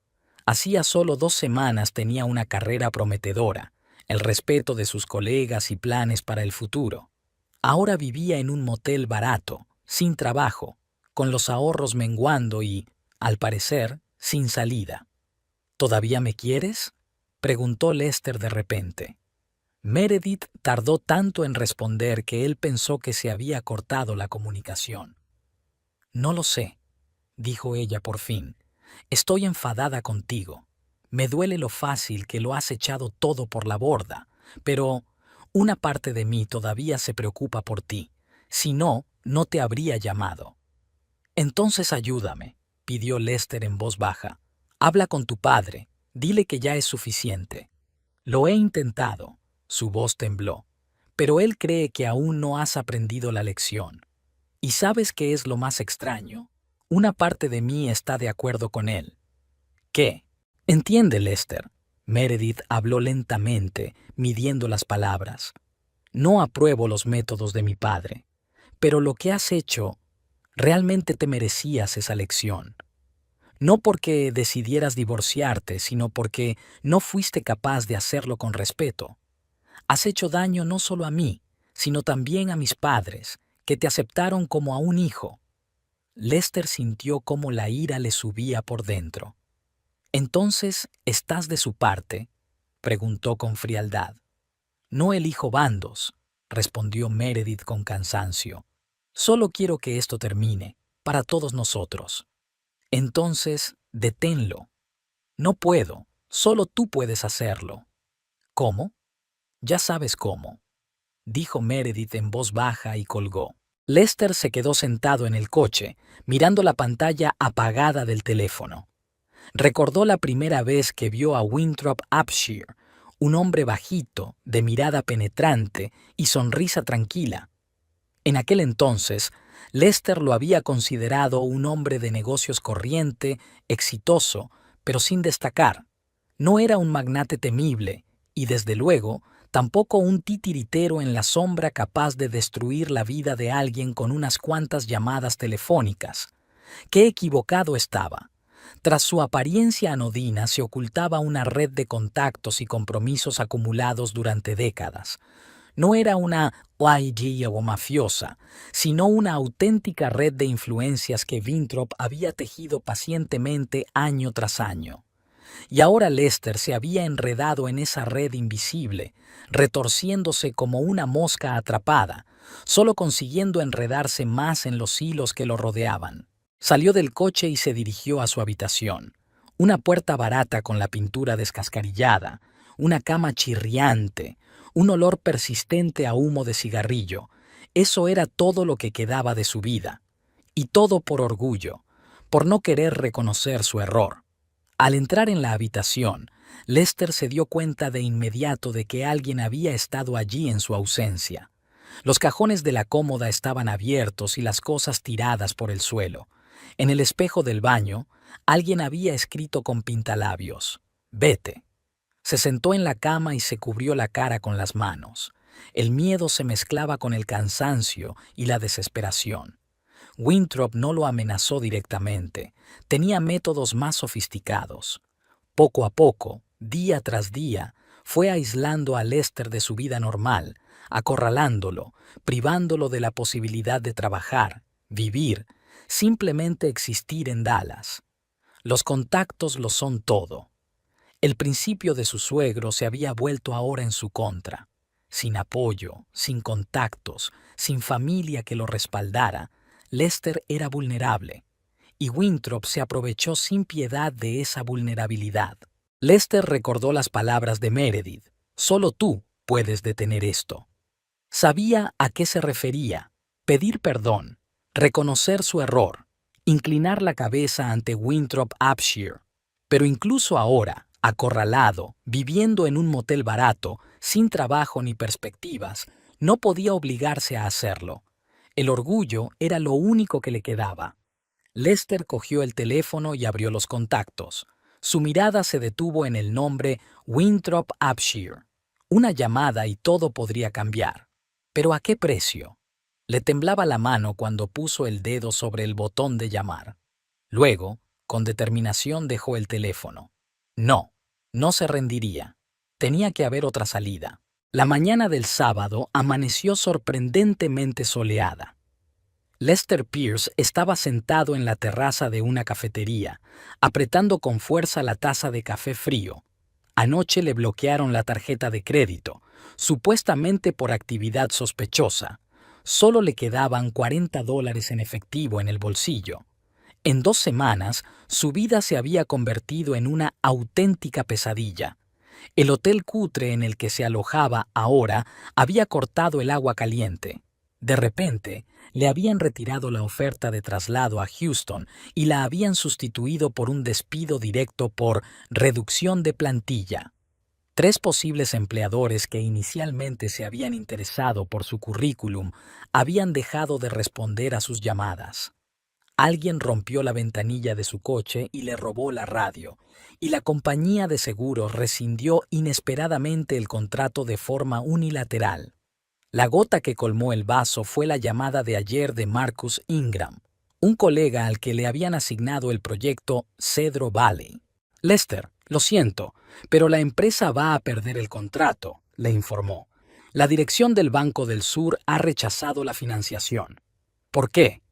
S1: Hacía solo 2 semanas tenía una carrera prometedora, el respeto de sus colegas y planes para el futuro. Ahora vivía en un motel barato, sin trabajo, con los ahorros menguando y, al parecer, sin salida. ¿Todavía me quieres?, preguntó Lester de repente. Meredith tardó tanto en responder que él pensó que se había cortado la comunicación. No lo sé, dijo ella por fin. Estoy enfadada contigo. Me duele lo fácil que lo has echado todo por la borda, pero una parte de mí todavía se preocupa por ti. Si no, no te habría llamado. Entonces ayúdame, pidió Lester en voz baja. Habla con tu padre, dile que ya es suficiente. Lo he intentado, su voz tembló, pero él cree que aún no has aprendido la lección. ¿Y sabes qué es lo más extraño? Una parte de mí está de acuerdo con él. ¿Qué? Entiende, Lester. Meredith habló lentamente, midiendo las palabras. No apruebo los métodos de mi padre, pero lo que has hecho, realmente te merecías esa lección. No porque decidieras divorciarte, sino porque no fuiste capaz de hacerlo con respeto. Has hecho daño no solo a mí, sino también a mis padres, que te aceptaron como a un hijo. Lester sintió cómo la ira le subía por dentro. ¿Entonces estás de su parte?, preguntó con frialdad. No elijo bandos, respondió Meredith con cansancio. Solo quiero que esto termine, para todos nosotros. Entonces, deténlo. No puedo, solo tú puedes hacerlo. ¿Cómo? Ya sabes cómo, dijo Meredith en voz baja y colgó. Lester se quedó sentado en el coche, mirando la pantalla apagada del teléfono. Recordó la primera vez que vio a Winthrop Upshur, un hombre bajito, de mirada penetrante y sonrisa tranquila. En aquel entonces, Lester lo había considerado un hombre de negocios corriente, exitoso, pero sin destacar. No era un magnate temible, y desde luego, tampoco un titiritero en la sombra capaz de destruir la vida de alguien con unas cuantas llamadas telefónicas. ¡Qué equivocado estaba! Tras su apariencia anodina se ocultaba una red de contactos y compromisos acumulados durante décadas. No era una OIG o mafiosa, sino una auténtica red de influencias que Winthrop había tejido pacientemente año tras año. Y ahora Lester se había enredado en esa red invisible, retorciéndose como una mosca atrapada, solo consiguiendo enredarse más en los hilos que lo rodeaban. Salió del coche y se dirigió a su habitación. Una puerta barata con la pintura descascarillada, una cama chirriante, un olor persistente a humo de cigarrillo. Eso era todo lo que quedaba de su vida. Y todo por orgullo, por no querer reconocer su error. Al entrar en la habitación, Lester se dio cuenta de inmediato de que alguien había estado allí en su ausencia. Los cajones de la cómoda estaban abiertos y las cosas tiradas por el suelo. En el espejo del baño, alguien había escrito con pintalabios: «Vete». Se sentó en la cama y se cubrió la cara con las manos. El miedo se mezclaba con el cansancio y la desesperación. Winthrop no lo amenazó directamente, tenía métodos más sofisticados. Poco a poco, día tras día, fue aislando a Lester de su vida normal, acorralándolo, privándolo de la posibilidad de trabajar, vivir, simplemente existir en Dallas. Los contactos lo son todo. El principio de su suegro se había vuelto ahora en su contra. Sin apoyo, sin contactos, sin familia que lo respaldara, Lester era vulnerable, y Winthrop se aprovechó sin piedad de esa vulnerabilidad. Lester recordó las palabras de Meredith: «Solo tú puedes detener esto». Sabía a qué se refería: pedir perdón, reconocer su error, inclinar la cabeza ante Winthrop Upshur. Pero incluso ahora, acorralado, viviendo en un motel barato, sin trabajo ni perspectivas, no podía obligarse a hacerlo. El orgullo era lo único que le quedaba. Lester cogió el teléfono y abrió los contactos. Su mirada se detuvo en el nombre Winthrop Upshur. Una llamada y todo podría cambiar. ¿Pero a qué precio? Le temblaba la mano cuando puso el dedo sobre el botón de llamar. Luego, con determinación dejó el teléfono. No, no se rendiría. Tenía que haber otra salida. La mañana del sábado amaneció sorprendentemente soleada. Lester Pierce estaba sentado en la terraza de una cafetería, apretando con fuerza la taza de café frío. Anoche le bloquearon la tarjeta de crédito, supuestamente por actividad sospechosa. Solo le quedaban $40 en efectivo en el bolsillo. En 2 semanas, su vida se había convertido en una auténtica pesadilla. El hotel cutre en el que se alojaba ahora había cortado el agua caliente. De repente, le habían retirado la oferta de traslado a Houston y la habían sustituido por un despido directo por reducción de plantilla. 3 posibles empleadores que inicialmente se habían interesado por su currículum habían dejado de responder a sus llamadas. Alguien rompió la ventanilla de su coche y le robó la radio, y la compañía de seguros rescindió inesperadamente el contrato de forma unilateral. La gota que colmó el vaso fue la llamada de ayer de Marcus Ingram, un colega al que le habían asignado el proyecto Cedro Valley. Lester, lo siento, pero la empresa va a perder el contrato, le informó. La dirección del Banco del Sur ha rechazado la financiación. ¿Por qué?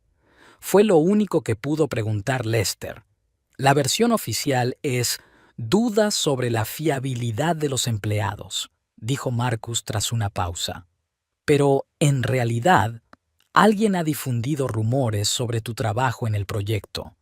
S1: Fue lo único que pudo preguntar Lester. La versión oficial es dudas sobre la fiabilidad de los empleados, dijo Marcus tras una pausa. Pero, en realidad, alguien ha difundido rumores sobre tu trabajo en el proyecto.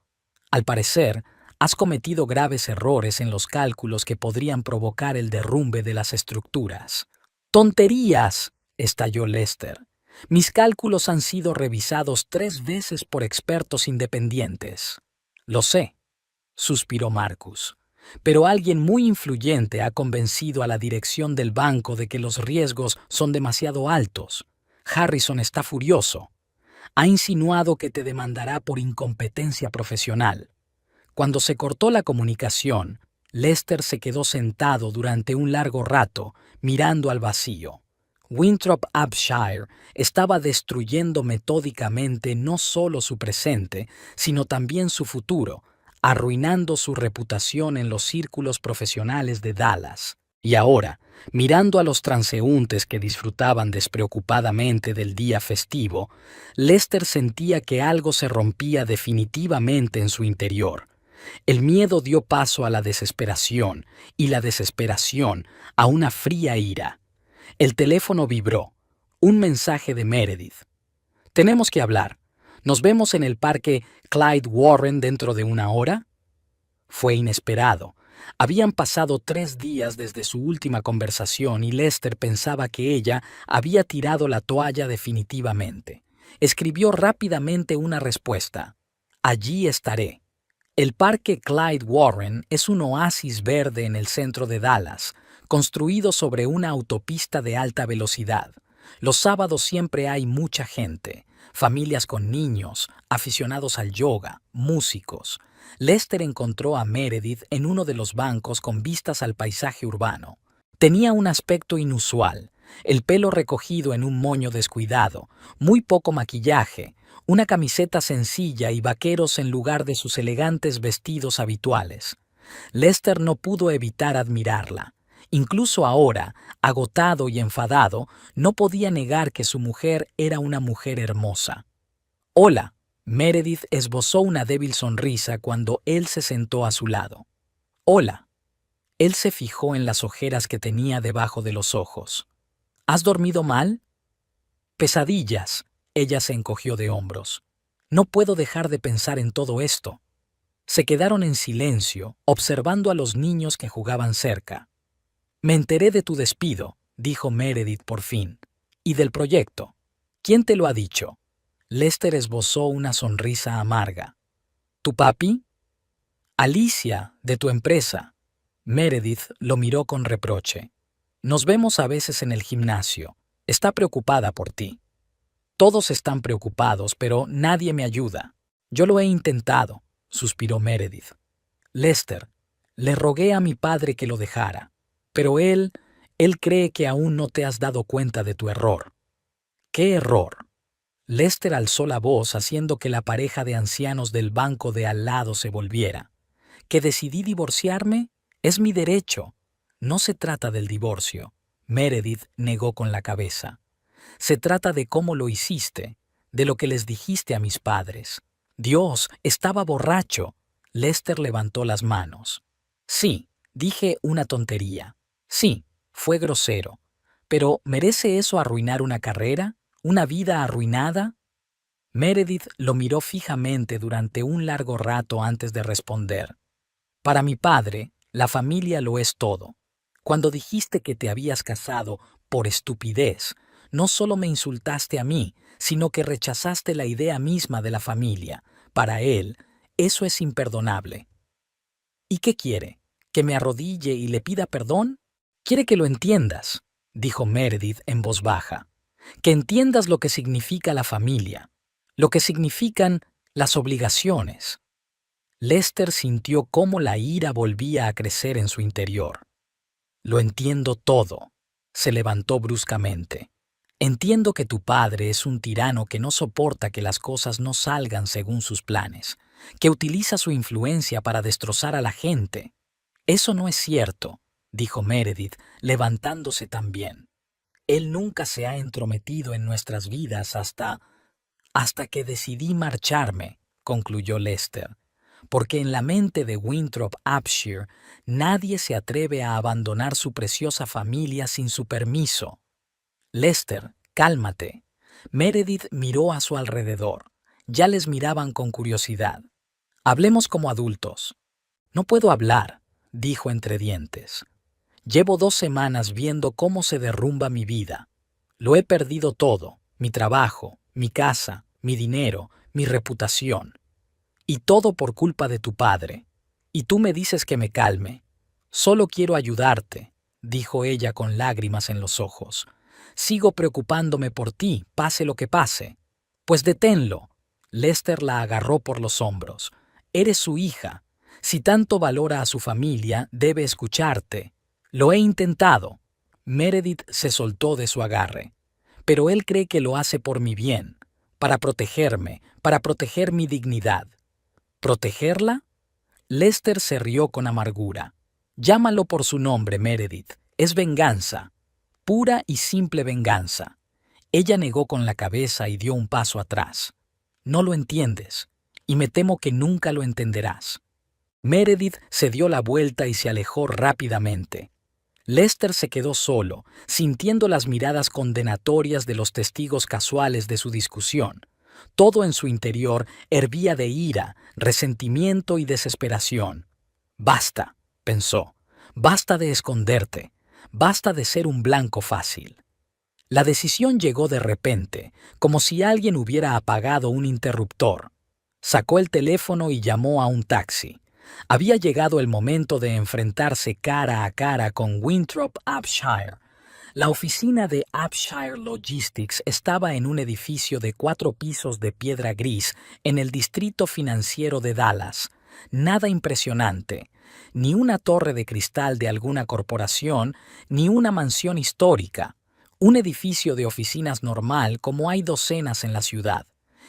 S1: Al parecer, has cometido graves errores en los cálculos que podrían provocar el derrumbe de las estructuras. ¡Tonterías!, estalló Lester. Mis cálculos han sido revisados 3 veces por expertos independientes. Lo sé, suspiró Marcus. Pero alguien muy influyente ha convencido a la dirección del banco de que los riesgos son demasiado altos. Harrison está furioso. Ha insinuado que te demandará por incompetencia profesional. Cuando se cortó la comunicación, Lester se quedó sentado durante un largo rato, mirando al vacío. Winthrop Upshur estaba destruyendo metódicamente no solo su presente, sino también su futuro, arruinando su reputación en los círculos profesionales de Dallas. Y ahora, mirando a los transeúntes que disfrutaban despreocupadamente del día festivo, Lester sentía que algo se rompía definitivamente en su interior. El miedo dio paso a la desesperación, y la desesperación a una fría ira. El teléfono vibró. Un mensaje de Meredith. Tenemos que hablar. ¿Nos vemos en el parque Clyde Warren dentro de 1 hora? Fue inesperado. Habían pasado 3 días desde su última conversación y Lester pensaba que ella había tirado la toalla definitivamente. Escribió rápidamente una respuesta. Allí estaré. El parque Clyde Warren es un oasis verde en el centro de Dallas, construido sobre una autopista de alta velocidad. Los sábados siempre hay mucha gente, familias con niños, aficionados al yoga, músicos. Lester encontró a Meredith en uno de los bancos con vistas al paisaje urbano. Tenía un aspecto inusual, el pelo recogido en un moño descuidado, muy poco maquillaje, una camiseta sencilla y vaqueros en lugar de sus elegantes vestidos habituales. Lester no pudo evitar admirarla. Incluso ahora, agotado y enfadado, no podía negar que su mujer era una mujer hermosa. «Hola», Meredith esbozó una débil sonrisa cuando él se sentó a su lado. «Hola». Él se fijó en las ojeras que tenía debajo de los ojos. «¿Has dormido mal?» «Pesadillas», ella se encogió de hombros. «No puedo dejar de pensar en todo esto». Se quedaron en silencio, observando a los niños que jugaban cerca. «Me enteré de tu despido», dijo Meredith por fin. «Y del proyecto. ¿Quién te lo ha dicho?» Lester esbozó una sonrisa amarga. ¿Tu papi? «Alicia, de tu empresa». Meredith lo miró con reproche. «Nos vemos a veces en el gimnasio. Está preocupada por ti». Todos están preocupados, pero nadie me ayuda. Yo lo he intentado, suspiró Meredith. Lester, le rogué a mi padre que lo dejara, pero él cree que aún no te has dado cuenta de tu error. ¿Qué error? Lester alzó la voz haciendo que la pareja de ancianos del banco de al lado se volviera. ¿Que decidí divorciarme? Es mi derecho. No se trata del divorcio. Meredith negó con la cabeza. Se trata de cómo lo hiciste, de lo que les dijiste a mis padres. Dios, estaba borracho. Lester levantó las manos. Sí, dije una tontería. Sí, fue grosero. Pero ¿merece eso arruinar una carrera? ¿Una vida arruinada? Meredith lo miró fijamente durante un largo rato antes de responder. Para mi padre, la familia lo es todo. Cuando dijiste que te habías casado por estupidez, no solo me insultaste a mí, sino que rechazaste la idea misma de la familia. Para él, eso es imperdonable. ¿Y qué quiere? ¿Que me arrodille y le pida perdón? Quiere que lo entiendas, dijo Meredith en voz baja. Que entiendas lo que significa la familia, lo que significan las obligaciones. Lester sintió cómo la ira volvía a crecer en su interior. Lo entiendo todo. Se levantó bruscamente. Entiendo que tu padre es un tirano que no soporta que las cosas no salgan según sus planes, que utiliza su influencia para destrozar a la gente. Eso no es cierto, dijo Meredith, levantándose también. Él nunca se ha entrometido en nuestras vidas hasta que decidí marcharme, concluyó Lester. Porque en la mente de Winthrop Upshur nadie se atreve a abandonar su preciosa familia sin su permiso. Lester, cálmate. Meredith miró a su alrededor. Ya les miraban con curiosidad. Hablemos como adultos. No puedo hablar, dijo entre dientes. Llevo 2 semanas viendo cómo se derrumba mi vida. Lo he perdido todo, mi trabajo, mi casa, mi dinero, mi reputación. Y todo por culpa de tu padre. Y tú me dices que me calme. Solo quiero ayudarte, dijo ella con lágrimas en los ojos. Sigo preocupándome por ti, pase lo que pase. Pues deténlo. Lester la agarró por los hombros. Eres su hija. Si tanto valora a su familia, debe escucharte. Lo he intentado. Meredith se soltó de su agarre. Pero él cree que lo hace por mi bien, para protegerme, para proteger mi dignidad. ¿Protegerla? Lester se rió con amargura. Llámalo por su nombre, Meredith. Es venganza. Pura y simple venganza. Ella negó con la cabeza y dio un paso atrás. No lo entiendes, y me temo que nunca lo entenderás. Meredith se dio la vuelta y se alejó rápidamente. Lester se quedó solo, sintiendo las miradas condenatorias de los testigos casuales de su discusión. Todo en su interior hervía de ira, resentimiento y desesperación. Basta, pensó, basta de esconderte, basta de ser un blanco fácil. La decisión llegó de repente, como si alguien hubiera apagado un interruptor. Sacó el teléfono y llamó a un taxi. Había llegado el momento de enfrentarse cara a cara con Winthrop Upshire. La oficina de Upshire Logistics estaba en un edificio de 4 pisos de piedra gris en el distrito financiero de Dallas. Nada impresionante, ni una torre de cristal de alguna corporación, ni una mansión histórica. Un edificio de oficinas normal como hay docenas en la ciudad.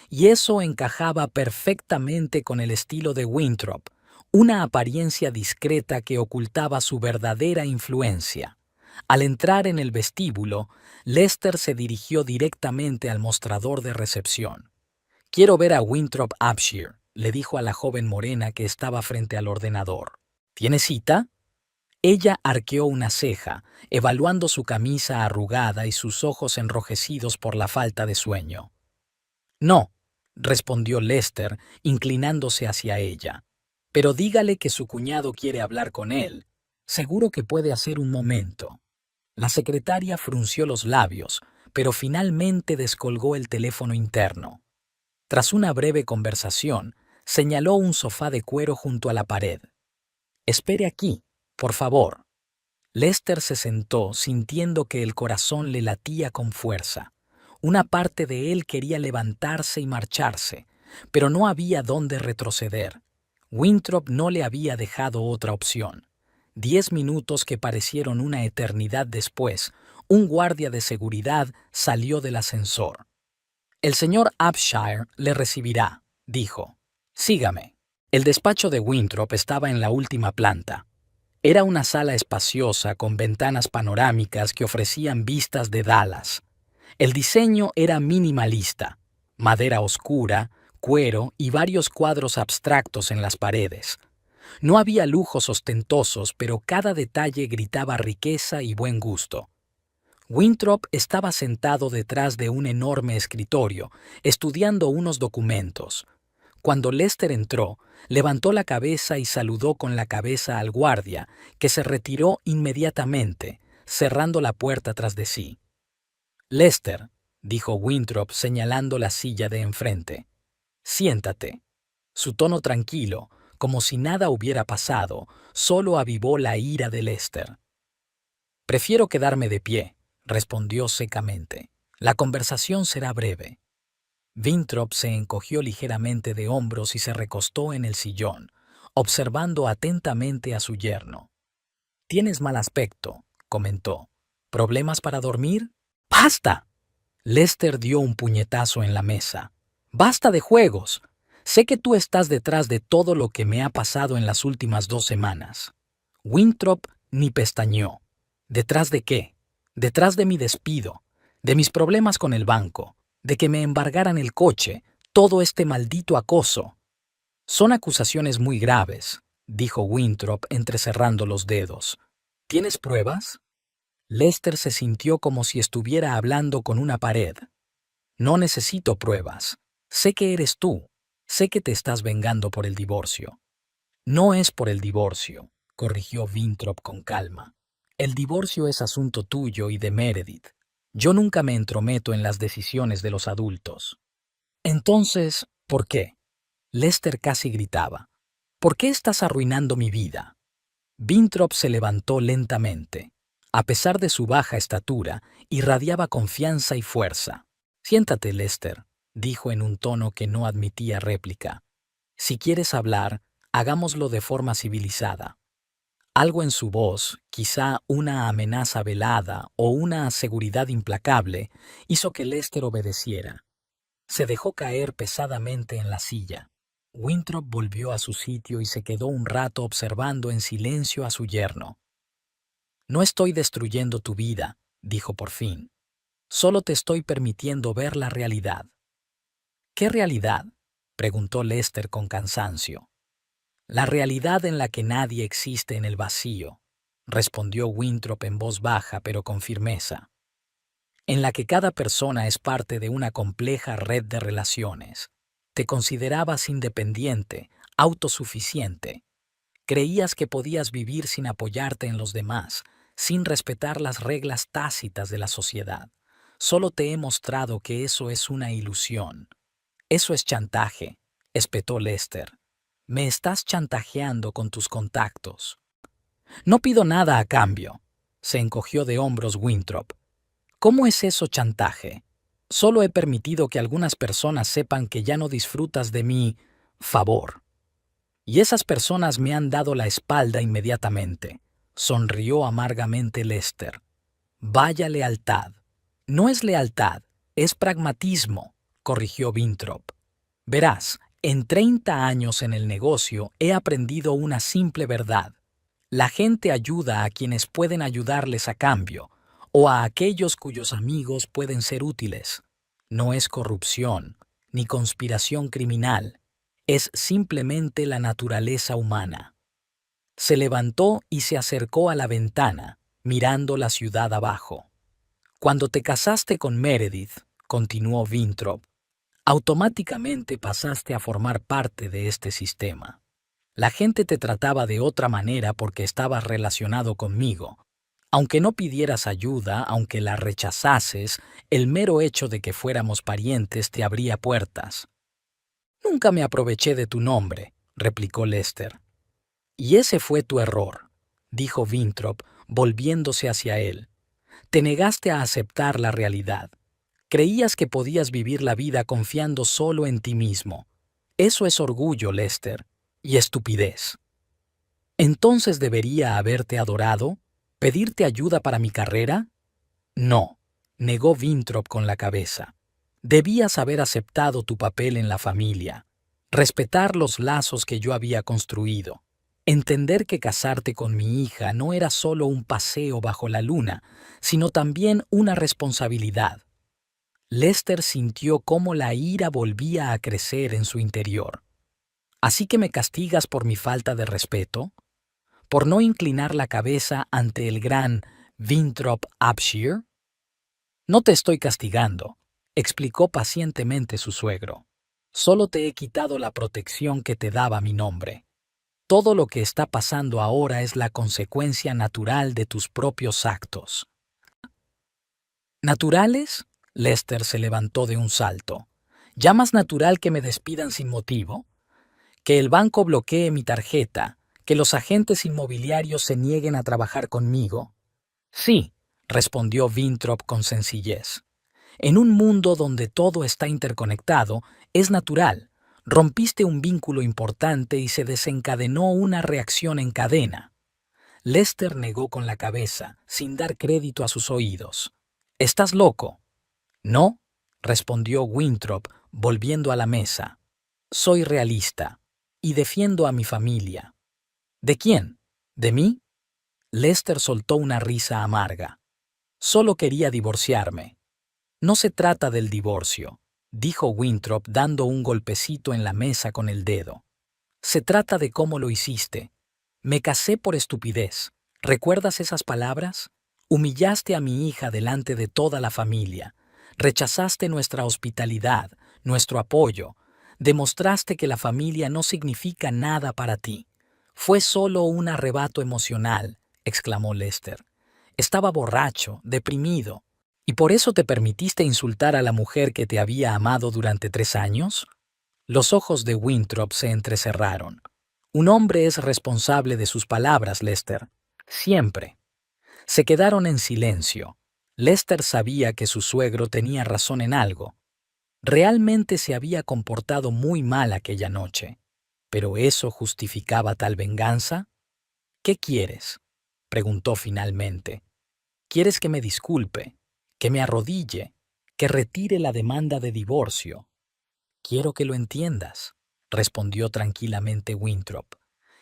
S1: Y eso encajaba perfectamente con el estilo de Winthrop, una apariencia discreta que ocultaba su verdadera influencia. Al entrar en el vestíbulo, Lester se dirigió directamente al mostrador de recepción. «Quiero ver a Winthrop Upshire», le dijo a la joven morena que estaba frente al ordenador. «¿Tiene cita?» Ella arqueó una ceja, evaluando su camisa arrugada y sus ojos enrojecidos por la falta de sueño. «No», respondió Lester, inclinándose hacia ella. «Pero dígale que su cuñado quiere hablar con él. Seguro que puede hacer un momento». La secretaria frunció los labios, pero finalmente descolgó el teléfono interno. Tras una breve conversación, señaló un sofá de cuero junto a la pared. «Espere aquí, por favor». Lester se sentó sintiendo que el corazón le latía con fuerza. Una parte de él quería levantarse y marcharse, pero no había dónde retroceder. Winthrop no le había dejado otra opción. 10 minutos que parecieron una eternidad después, un guardia de seguridad salió del ascensor. «El señor Upshire le recibirá», dijo. «Sígame». El despacho de Winthrop estaba en la última planta. Era una sala espaciosa con ventanas panorámicas que ofrecían vistas de Dallas. El diseño era minimalista: madera oscura, cuero y varios cuadros abstractos en las paredes. No había lujos ostentosos, pero cada detalle gritaba riqueza y buen gusto. Winthrop estaba sentado detrás de un enorme escritorio, estudiando unos documentos. Cuando Lester entró, levantó la cabeza y saludó con la cabeza al guardia, que se retiró inmediatamente, cerrando la puerta tras de sí. «Lester», dijo Winthrop señalando la silla de enfrente, «siéntate». Su tono tranquilo, como si nada hubiera pasado, solo avivó la ira de Lester. «Prefiero quedarme de pie», respondió secamente. «La conversación será breve». Winthrop se encogió ligeramente de hombros y se recostó en el sillón, observando atentamente a su yerno. «Tienes mal aspecto», comentó. «¿Problemas para dormir?» «¡Basta!». Lester dio un puñetazo en la mesa. «¡Basta de juegos! Sé que tú estás detrás de todo lo que me ha pasado en las últimas 2 semanas». Winthrop ni pestañeó. ¿Detrás de qué? Detrás de mi despido, de mis problemas con el banco, de que me embargaran el coche, todo este maldito acoso. «Son acusaciones muy graves», dijo Winthrop entrecerrando los dedos. «¿Tienes pruebas?» Lester se sintió como si estuviera hablando con una pared. «No necesito pruebas. Sé que eres tú. Sé que te estás vengando por el divorcio». «No es por el divorcio», corrigió Winthrop con calma. «El divorcio es asunto tuyo y de Meredith. Yo nunca me entrometo en las decisiones de los adultos». «Entonces, ¿por qué?». Lester casi gritaba. «¿Por qué estás arruinando mi vida?». Winthrop se levantó lentamente. A pesar de su baja estatura, irradiaba confianza y fuerza. «Siéntate, Lester», dijo en un tono que no admitía réplica. «Si quieres hablar, hagámoslo de forma civilizada». Algo en su voz, quizá una amenaza velada o una seguridad implacable, hizo que Lester obedeciera. Se dejó caer pesadamente en la silla. Winthrop volvió a su sitio y se quedó un rato observando en silencio a su yerno. «No estoy destruyendo tu vida», dijo por fin. «Solo te estoy permitiendo ver la realidad». «¿Qué realidad?», preguntó Lester con cansancio. «La realidad en la que nadie existe en el vacío», respondió Winthrop en voz baja pero con firmeza. «En la que cada persona es parte de una compleja red de relaciones. Te considerabas independiente, autosuficiente. Creías que podías vivir sin apoyarte en los demás, sin respetar las reglas tácitas de la sociedad. Solo te he mostrado que eso es una ilusión». «Eso es chantaje», espetó Lester. «Me estás chantajeando con tus contactos». «No pido nada a cambio», se encogió de hombros Winthrop. «¿Cómo es eso chantaje? Solo he permitido que algunas personas sepan que ya no disfrutas de mi favor. Y esas personas me han dado la espalda inmediatamente», sonrió amargamente Lester. «Vaya lealtad». «No es lealtad, es pragmatismo», corrigió Winthrop. «Verás, en 30 años en el negocio he aprendido una simple verdad. La gente ayuda a quienes pueden ayudarles a cambio, o a aquellos cuyos amigos pueden ser útiles. No es corrupción, ni conspiración criminal. Es simplemente la naturaleza humana». Se levantó y se acercó a la ventana, mirando la ciudad abajo. «Cuando te casaste con Meredith», continuó Winthrop, «automáticamente pasaste a formar parte de este sistema. La gente te trataba de otra manera porque estabas relacionado conmigo. Aunque no pidieras ayuda, aunque la rechazases, el mero hecho de que fuéramos parientes te abría puertas». «Nunca me aproveché de tu nombre», replicó Lester. «Y ese fue tu error», dijo Winthrop, volviéndose hacia él. «Te negaste a aceptar la realidad. Creías que podías vivir la vida confiando solo en ti mismo. Eso es orgullo, Lester, y estupidez. ¿Entonces debería haberte adorado? ¿Pedirte ayuda para mi carrera? No, negó Winthrop con la cabeza. Debías haber aceptado tu papel en la familia, respetar los lazos que yo había construido, entender que casarte con mi hija no era solo un paseo bajo la luna, sino también una responsabilidad. Lester sintió cómo la ira volvía a crecer en su interior. ¿Así que me castigas por mi falta de respeto? ¿Por no inclinar la cabeza ante el gran Winthrop Upshur? No te estoy castigando, explicó pacientemente su suegro. Solo te he quitado la protección que te daba mi nombre. Todo lo que está pasando ahora es la consecuencia natural de tus propios actos. ¿Naturales? Lester se levantó de un salto. ¿Llamas natural que me despidan sin motivo? ¿Que el banco bloquee mi tarjeta? ¿Que los agentes inmobiliarios se nieguen a trabajar conmigo? Sí, respondió Winthrop con sencillez. En un mundo donde todo está interconectado, es natural. Rompiste un vínculo importante y se desencadenó una reacción en cadena. Lester negó con la cabeza, sin dar crédito a sus oídos. ¿Estás loco? No, respondió Winthrop, volviendo a la mesa. Soy realista y defiendo a mi familia. ¿De quién? ¿De mí? Lester soltó una risa amarga. Solo quería divorciarme. No se trata del divorcio, dijo Winthrop dando un golpecito en la mesa con el dedo. Se trata de cómo lo hiciste. Me casé por estupidez. ¿Recuerdas esas palabras? Humillaste a mi hija delante de toda la familia. Rechazaste nuestra hospitalidad, nuestro apoyo. Demostraste que la familia no significa nada para ti. Fue solo un arrebato emocional, exclamó Lester. Estaba borracho, deprimido. ¿Y por eso te permitiste insultar a la mujer que te había amado durante 3 años? Los ojos de Winthrop se entrecerraron. Un hombre es responsable de sus palabras, Lester. Siempre. Se quedaron en silencio. Lester sabía que su suegro tenía razón en algo. Realmente se había comportado muy mal aquella noche. ¿Pero eso justificaba tal venganza? ¿Qué quieres? Preguntó finalmente. ¿Quieres que me disculpe, que me arrodille, que retire la demanda de divorcio? Quiero que lo entiendas, respondió tranquilamente Winthrop,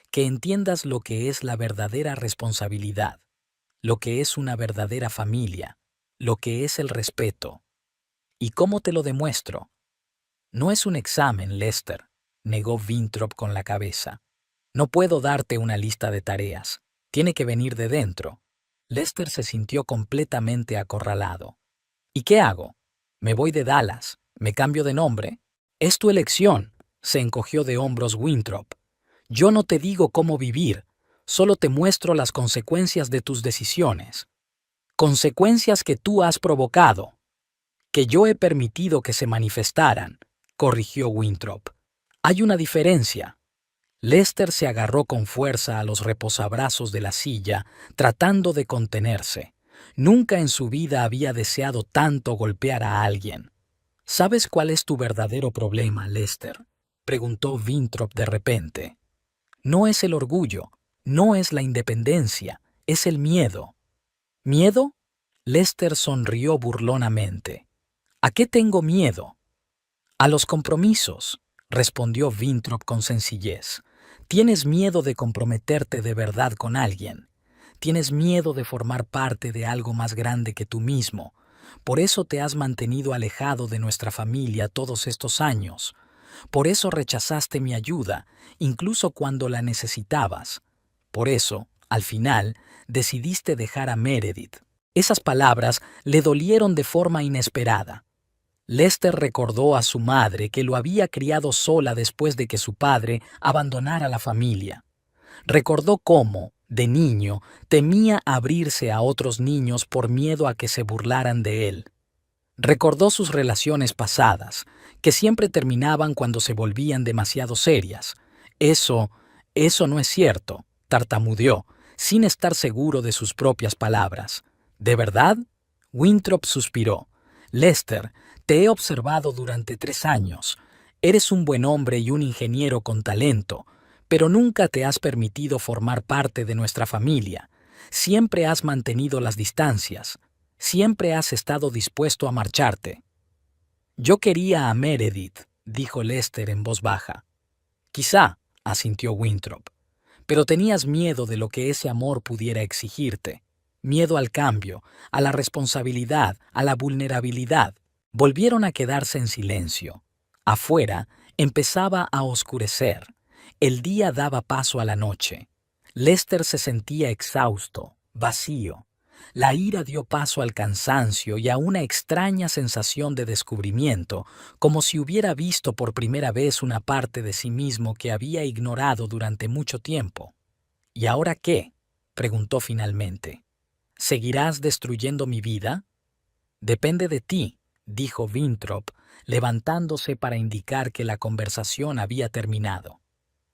S1: que entiendas lo que es la verdadera responsabilidad, lo que es una verdadera familia, lo que es el respeto. ¿Y cómo te lo demuestro? No es un examen, Lester, negó Winthrop con la cabeza. No puedo darte una lista de tareas. Tiene que venir de dentro. Lester se sintió completamente acorralado. ¿Y qué hago? ¿Me voy de Dallas? ¿Me cambio de nombre? Es tu elección, se encogió de hombros Winthrop. Yo no te digo cómo vivir, solo te muestro las consecuencias de tus decisiones. Consecuencias que tú has provocado, que yo he permitido que se manifestaran, corrigió Winthrop. Hay una diferencia. Lester se agarró con fuerza a los reposabrazos de la silla, tratando de contenerse. Nunca en su vida había deseado tanto golpear a alguien. ¿Sabes cuál es tu verdadero problema, Lester?, preguntó Winthrop de repente. No es el orgullo, no es la independencia, es el miedo. ¿Miedo? Lester sonrió burlonamente. ¿A qué tengo miedo? A los compromisos, respondió Winthrop con sencillez. Tienes miedo de comprometerte de verdad con alguien. Tienes miedo de formar parte de algo más grande que tú mismo. Por eso te has mantenido alejado de nuestra familia todos estos años. Por eso rechazaste mi ayuda, incluso cuando la necesitabas. Por eso, al final, decidiste dejar a Meredith. Esas palabras le dolieron de forma inesperada. Lester recordó a su madre que lo había criado sola después de que su padre abandonara la familia. Recordó cómo, de niño, temía abrirse a otros niños por miedo a que se burlaran de él. Recordó sus relaciones pasadas, que siempre terminaban cuando se volvían demasiado serias. Eso no es cierto, tartamudeó, sin estar seguro de sus propias palabras. ¿De verdad? Winthrop suspiró. Lester, te he observado durante 3 años. Eres un buen hombre y un ingeniero con talento, pero nunca te has permitido formar parte de nuestra familia. Siempre has mantenido las distancias. Siempre has estado dispuesto a marcharte. Yo quería a Meredith, dijo Lester en voz baja. Quizá, asintió Winthrop, pero tenías miedo de lo que ese amor pudiera exigirte. Miedo al cambio, a la responsabilidad, a la vulnerabilidad. Volvieron a quedarse en silencio. Afuera empezaba a oscurecer. El día daba paso a la noche. Lester se sentía exhausto, vacío. La ira dio paso al cansancio y a una extraña sensación de descubrimiento, como si hubiera visto por primera vez una parte de sí mismo que había ignorado durante mucho tiempo. ¿Y ahora qué?, preguntó finalmente. ¿Seguirás destruyendo mi vida? Depende de ti, dijo Winthrop, levantándose para indicar que la conversación había terminado.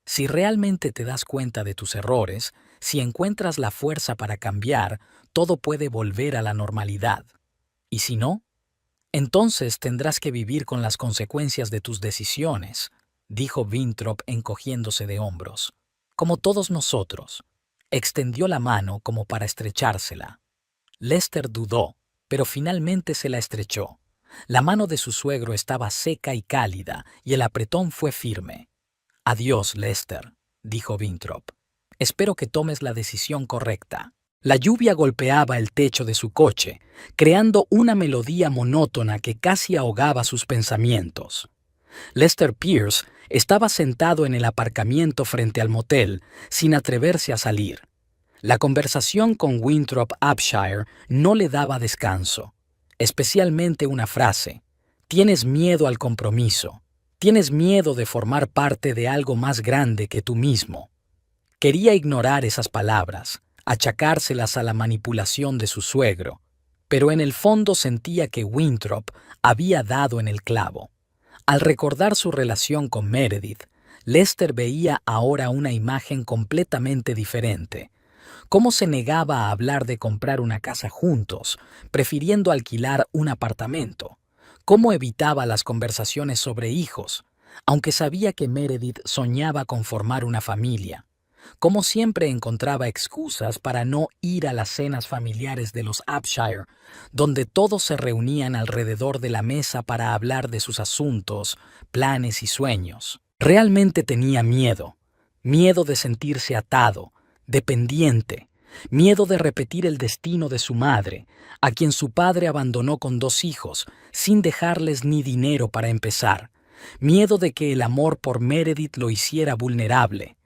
S1: Si realmente te das cuenta de tus errores, si encuentras la fuerza para cambiar, todo puede volver a la normalidad. ¿Y si no? Entonces tendrás que vivir con las consecuencias de tus decisiones, dijo Winthrop encogiéndose de hombros. Como todos nosotros. Extendió la mano como para estrechársela. Lester dudó, pero finalmente se la estrechó. La mano de su suegro estaba seca y cálida, y el apretón fue firme. Adiós, Lester, dijo Winthrop. Espero que tomes la decisión correcta. La lluvia golpeaba el techo de su coche, creando una melodía monótona que casi ahogaba sus pensamientos. Lester Pierce estaba sentado en el aparcamiento frente al motel, sin atreverse a salir. La conversación con Winthrop Upshire no le daba descanso, especialmente una frase: «Tienes miedo al compromiso. Tienes miedo de formar parte de algo más grande que tú mismo». Quería ignorar esas palabras, achacárselas a la manipulación de su suegro, pero en el fondo sentía que Winthrop había dado en el clavo. Al recordar su relación con Meredith, Lester veía ahora una imagen completamente diferente. Cómo se negaba a hablar de comprar una casa juntos, prefiriendo alquilar un apartamento. Cómo evitaba las conversaciones sobre hijos, aunque sabía que Meredith soñaba con formar una familia. Cómo siempre encontraba excusas para no ir a las cenas familiares de los Upshire, donde todos se reunían alrededor de la mesa para hablar de sus asuntos, planes y sueños. Realmente tenía miedo. Miedo de sentirse atado, dependiente, miedo de repetir el destino de su madre, a quien su padre abandonó con 2 hijos, sin dejarles ni dinero para empezar, miedo de que el amor por Meredith lo hiciera vulnerable.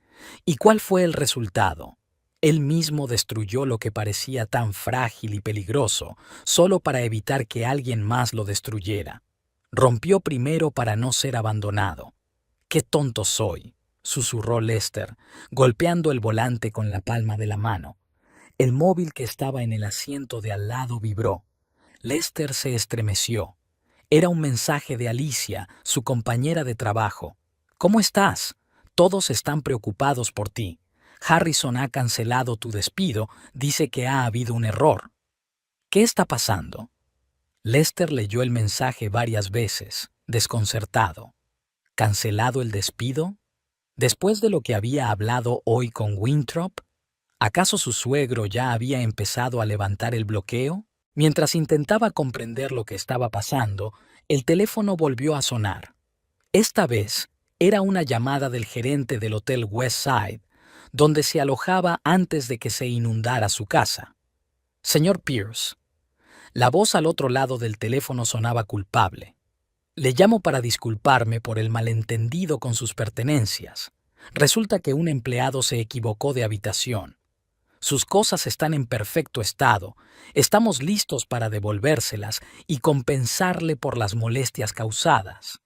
S1: ¿Y cuál fue el resultado? Él mismo destruyó lo que parecía tan frágil y peligroso, solo para evitar que alguien más lo destruyera. Rompió primero para no ser abandonado. «¡Qué tonto soy!», susurró Lester, golpeando el volante con la palma de la mano. El móvil que estaba en el asiento de al lado vibró. Lester se estremeció. Era un mensaje de Alicia, su compañera de trabajo. «¿Cómo estás? Todos están preocupados por ti. Harrison ha cancelado tu despido, dice que ha habido un error». «¿Qué está pasando?». Lester leyó el mensaje varias veces, desconcertado. ¿Cancelado el despido? ¿Después de lo que había hablado hoy con Winthrop? ¿Acaso su suegro ya había empezado a levantar el bloqueo? Mientras intentaba comprender lo que estaba pasando, el teléfono volvió a sonar. Esta vez era una llamada del gerente del Hotel Westside, donde se alojaba antes de que se inundara su casa. «Señor Pierce». La voz al otro lado del teléfono sonaba culpable. «Le llamo para disculparme por el malentendido con sus pertenencias. Resulta que un empleado se equivocó de habitación. Sus cosas están en perfecto estado. Estamos listos para devolvérselas y compensarle por las molestias causadas».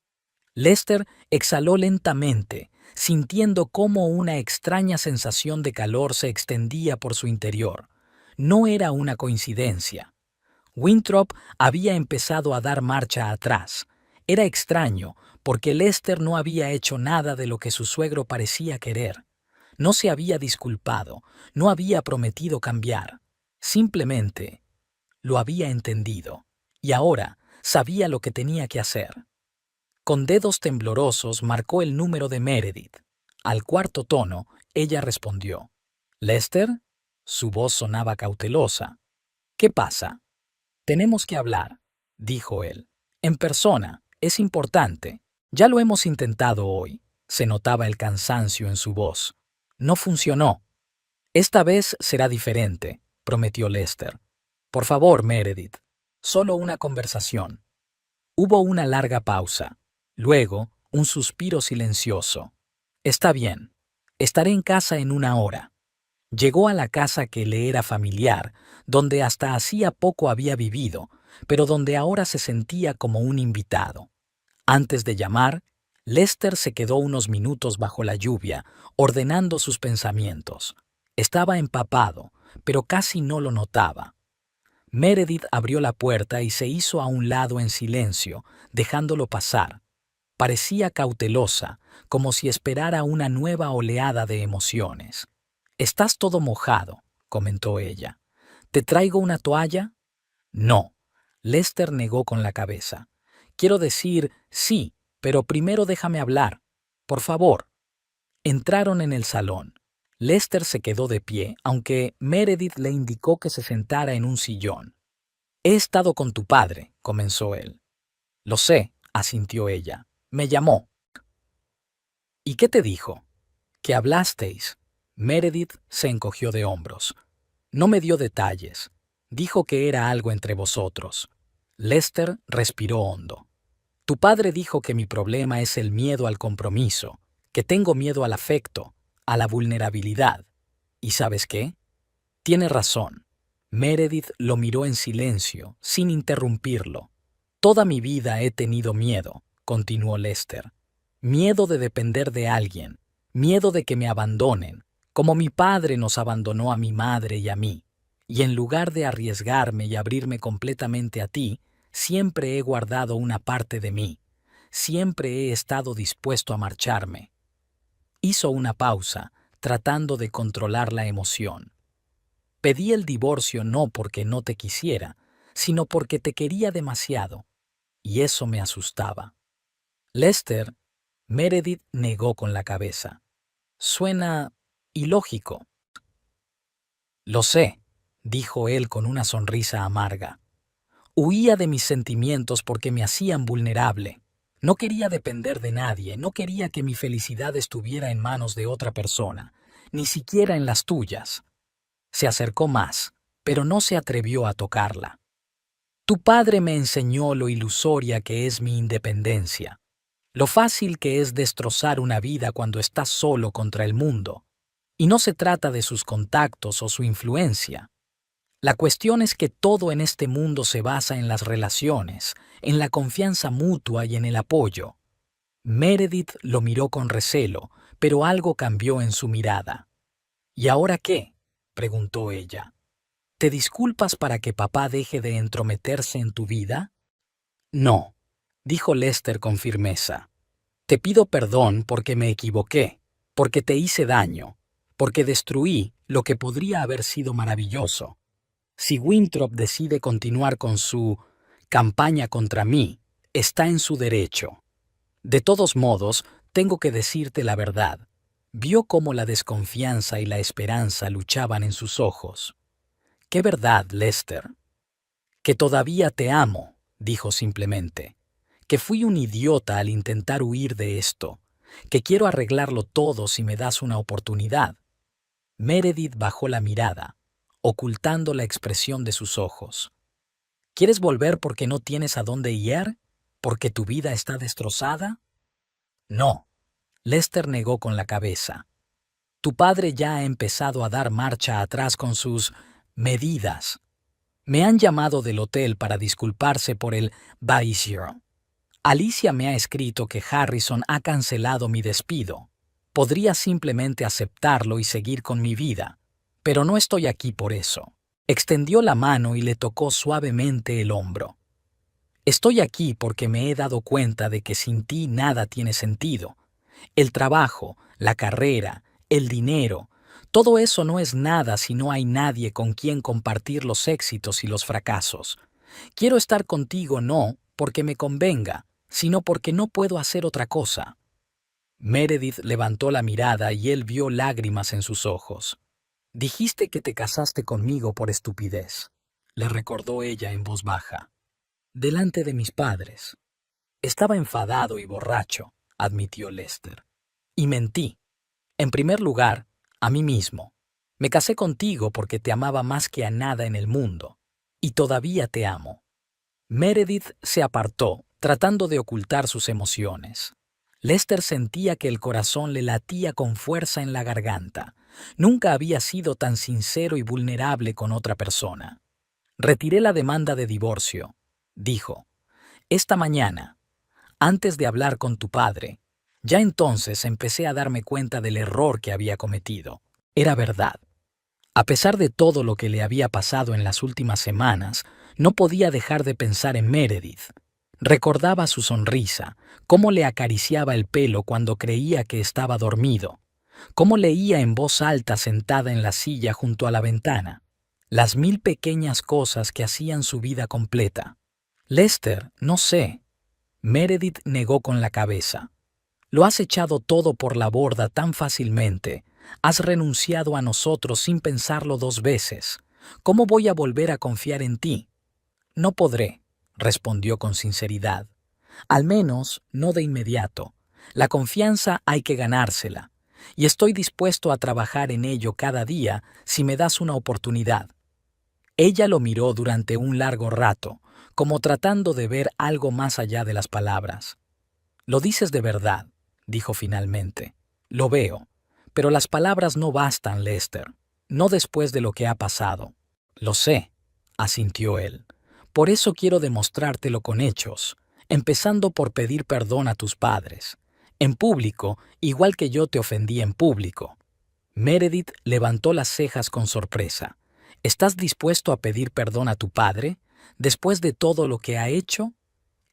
S1: Lester exhaló lentamente, sintiendo cómo una extraña sensación de calor se extendía por su interior. No era una coincidencia. Winthrop había empezado a dar marcha atrás. Era extraño, porque Lester no había hecho nada de lo que su suegro parecía querer. No se había disculpado, no había prometido cambiar. Simplemente lo había entendido. Y ahora Sabía lo que tenía que hacer. Con dedos temblorosos marcó el número de Meredith. Al cuarto tono, ella respondió. ¿Lester? Su voz sonaba cautelosa. ¿Qué pasa? Tenemos que hablar, dijo él. En persona, es importante. Ya lo hemos intentado hoy. Se notaba el cansancio en su voz. No funcionó. Esta vez será diferente, prometió Lester. Por favor, Meredith. Solo una conversación. Hubo una larga pausa. Luego, un suspiro silencioso. Está bien. Estaré en casa en 1 hora. Llegó a la casa que le era familiar, donde hasta hacía poco había vivido, pero donde ahora se sentía como un invitado. Antes de llamar, Lester se quedó unos minutos bajo la lluvia, ordenando sus pensamientos. Estaba empapado, pero casi no lo notaba. Meredith abrió la puerta y se hizo a un lado en silencio, dejándolo pasar. Parecía cautelosa, como si esperara una nueva oleada de emociones. «Estás todo mojado», comentó ella. «¿Te traigo una toalla?» «No». Lester negó con la cabeza. «Quiero decir, sí, pero primero déjame hablar. Por favor». Entraron en el salón. Lester se quedó de pie, aunque Meredith le indicó que se sentara en un sillón. «He estado con tu padre», comenzó él. «Lo sé», asintió ella. «Me llamó». «¿Y qué te dijo?» «Que hablasteis». Meredith se encogió de hombros. «No me dio detalles. Dijo que era algo entre vosotros». Lester respiró hondo. «Tu padre dijo que mi problema es el miedo al compromiso, que tengo miedo al afecto, a la vulnerabilidad. ¿Y sabes qué? Tiene razón». Meredith lo miró en silencio, sin interrumpirlo. «Toda mi vida he tenido miedo», continuó Lester. «Miedo de depender de alguien, miedo de que me abandonen, como mi padre nos abandonó a mi madre y a mí. Y en lugar de arriesgarme y abrirme completamente a ti, siempre he guardado una parte de mí. Siempre he estado dispuesto a marcharme». Hizo una pausa, tratando de controlar la emoción. «Pedí el divorcio no porque no te quisiera, sino porque te quería demasiado. Y eso me asustaba». «Lester», Meredith negó con la cabeza. «Suena ilógico». «Lo sé», dijo él con una sonrisa amarga. «Huía de mis sentimientos porque me hacían vulnerable. No quería depender de nadie, no quería que mi felicidad estuviera en manos de otra persona, ni siquiera en las tuyas». Se acercó más, pero no se atrevió a tocarla. «Tu padre me enseñó lo ilusoria que es mi independencia, lo fácil que es destrozar una vida cuando estás solo contra el mundo. Y no se trata de sus contactos o su influencia. La cuestión es que todo en este mundo se basa en las relaciones, en la confianza mutua y en el apoyo». Meredith lo miró con recelo, pero algo cambió en su mirada. «¿Y ahora qué?», preguntó ella. «¿Te disculpas para que papá deje de entrometerse en tu vida?» «No», dijo Lester con firmeza. «Te pido perdón porque me equivoqué, porque te hice daño, porque destruí lo que podría haber sido maravilloso. Si Winthrop decide continuar con su campaña contra mí, está en su derecho. De todos modos, tengo que decirte la verdad». Vio cómo la desconfianza y la esperanza luchaban en sus ojos. «¿Qué verdad, Lester?» «Que todavía te amo», dijo simplemente. «Que fui un idiota al intentar huir de esto. Que quiero arreglarlo todo si me das una oportunidad». Meredith bajó la mirada, ocultando la expresión de sus ojos. «¿Quieres volver porque no tienes a dónde ir? ¿Porque tu vida está destrozada?» «No». Lester negó con la cabeza. «Tu padre ya ha empezado a dar marcha atrás con sus medidas. Me han llamado del hotel para disculparse por el Baisiro. Alicia me ha escrito que Harrison ha cancelado mi despido. Podría simplemente aceptarlo y seguir con mi vida, pero no estoy aquí por eso». Extendió la mano y le tocó suavemente el hombro. «Estoy aquí porque me he dado cuenta de que sin ti nada tiene sentido. El trabajo, la carrera, el dinero, todo eso no es nada si no hay nadie con quien compartir los éxitos y los fracasos. Quiero estar contigo no porque me convenga, sino porque no puedo hacer otra cosa. Meredith levantó la mirada y él vio lágrimas en sus ojos. Dijiste que te casaste conmigo por estupidez, le recordó ella en voz baja. Delante de mis padres. Estaba enfadado y borracho, admitió Lester. Y mentí. En primer lugar, a mí mismo. Me casé contigo porque te amaba más que a nada en el mundo. Y todavía te amo. Meredith se apartó, tratando de ocultar sus emociones. Lester sentía que el corazón le latía con fuerza en la garganta. Nunca había sido tan sincero y vulnerable con otra persona. Retiré la demanda de divorcio, dijo, esta mañana, antes de hablar con tu padre. Ya entonces empecé a darme cuenta del error que había cometido. Era verdad. A pesar de todo lo que le había pasado en las últimas semanas, no podía dejar de pensar en Meredith. Recordaba su sonrisa, cómo le acariciaba el pelo cuando creía que estaba dormido, cómo leía en voz alta sentada en la silla junto a la ventana, las mil pequeñas cosas que hacían su vida completa. Lester, no sé. Meredith negó con la cabeza. Lo has echado todo por la borda tan fácilmente. Has renunciado a nosotros sin pensarlo dos veces. ¿Cómo voy a volver a confiar en ti? No podré, respondió con sinceridad. Al menos no de inmediato. La confianza hay que ganársela. Y estoy dispuesto a trabajar en ello cada día si me das una oportunidad. Ella lo miró durante un largo rato, como tratando de ver algo más allá de las palabras. Lo dices de verdad, dijo finalmente. Lo veo. Pero las palabras no bastan, Lester. No después de lo que ha pasado. Lo sé, asintió él. Por eso quiero demostrártelo con hechos, empezando por pedir perdón a tus padres. En público, igual que yo te ofendí en público. Meredith levantó las cejas con sorpresa. ¿Estás dispuesto a pedir perdón a tu padre? Después de todo lo que ha hecho,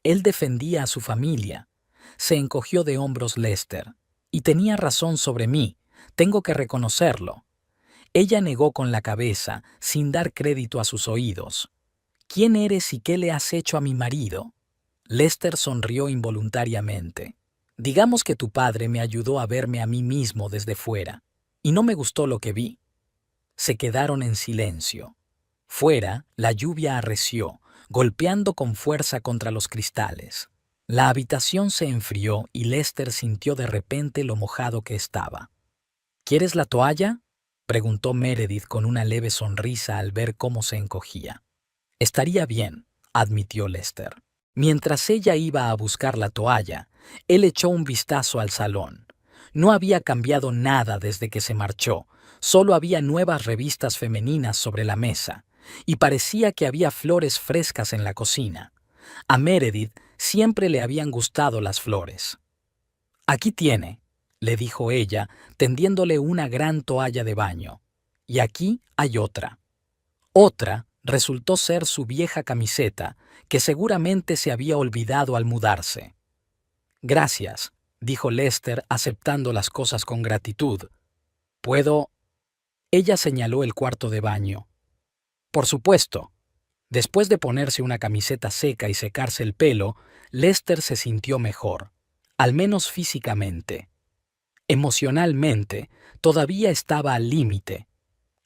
S1: él defendía a su familia. Se encogió de hombros Lester. Y tenía razón sobre mí, tengo que reconocerlo. Ella negó con la cabeza, sin dar crédito a sus oídos. ¿Quién eres y qué le has hecho a mi marido? Lester sonrió involuntariamente. Digamos que tu padre me ayudó a verme a mí mismo desde fuera, y no me gustó lo que vi. Se quedaron en silencio. Fuera, la lluvia arreció, golpeando con fuerza contra los cristales. La habitación se enfrió y Lester sintió de repente lo mojado que estaba. ¿Quieres la toalla?, preguntó Meredith con una leve sonrisa al ver cómo se encogía. Estaría bien, admitió Lester. Mientras ella iba a buscar la toalla, él echó un vistazo al salón. No había cambiado nada desde que se marchó, solo había nuevas revistas femeninas sobre la mesa, y parecía que había flores frescas en la cocina. A Meredith siempre le habían gustado las flores. Aquí tiene, le dijo ella, tendiéndole una gran toalla de baño. Y aquí hay otra. Otra resultó ser su vieja camiseta, que seguramente se había olvidado al mudarse. Gracias, dijo Lester, aceptando las cosas con gratitud. ¿Puedo? Ella señaló el cuarto de baño. Por supuesto. Después de ponerse una camiseta seca y secarse el pelo, Lester se sintió mejor, al menos físicamente. Emocionalmente, todavía estaba al límite.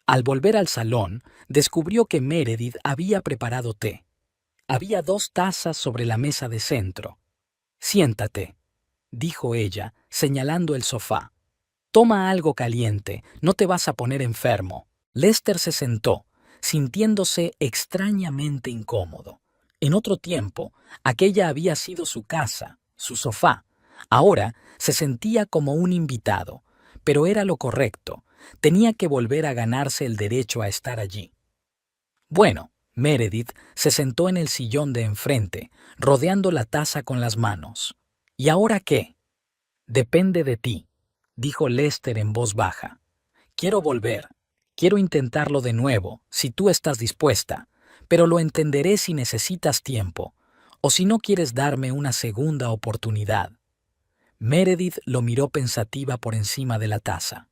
S1: Al volver al salón, descubrió que Meredith había preparado té. Había 2 tazas sobre la mesa de centro. Siéntate, dijo ella, señalando el sofá. Toma algo caliente, no te vas a poner enfermo. Lester se sentó, sintiéndose extrañamente incómodo. En otro tiempo, aquella había sido su casa, su sofá. Ahora se sentía como un invitado, pero era lo correcto. Tenía que volver a ganarse el derecho a estar allí. Bueno, Meredith se sentó en el sillón de enfrente, rodeando la taza con las manos. ¿Y ahora qué? Depende de ti, dijo Lester en voz baja. Quiero volver. Quiero intentarlo de nuevo, si tú estás dispuesta, pero lo entenderé si necesitas tiempo, o si no quieres darme una segunda oportunidad. Meredith lo miró pensativa por encima de la taza.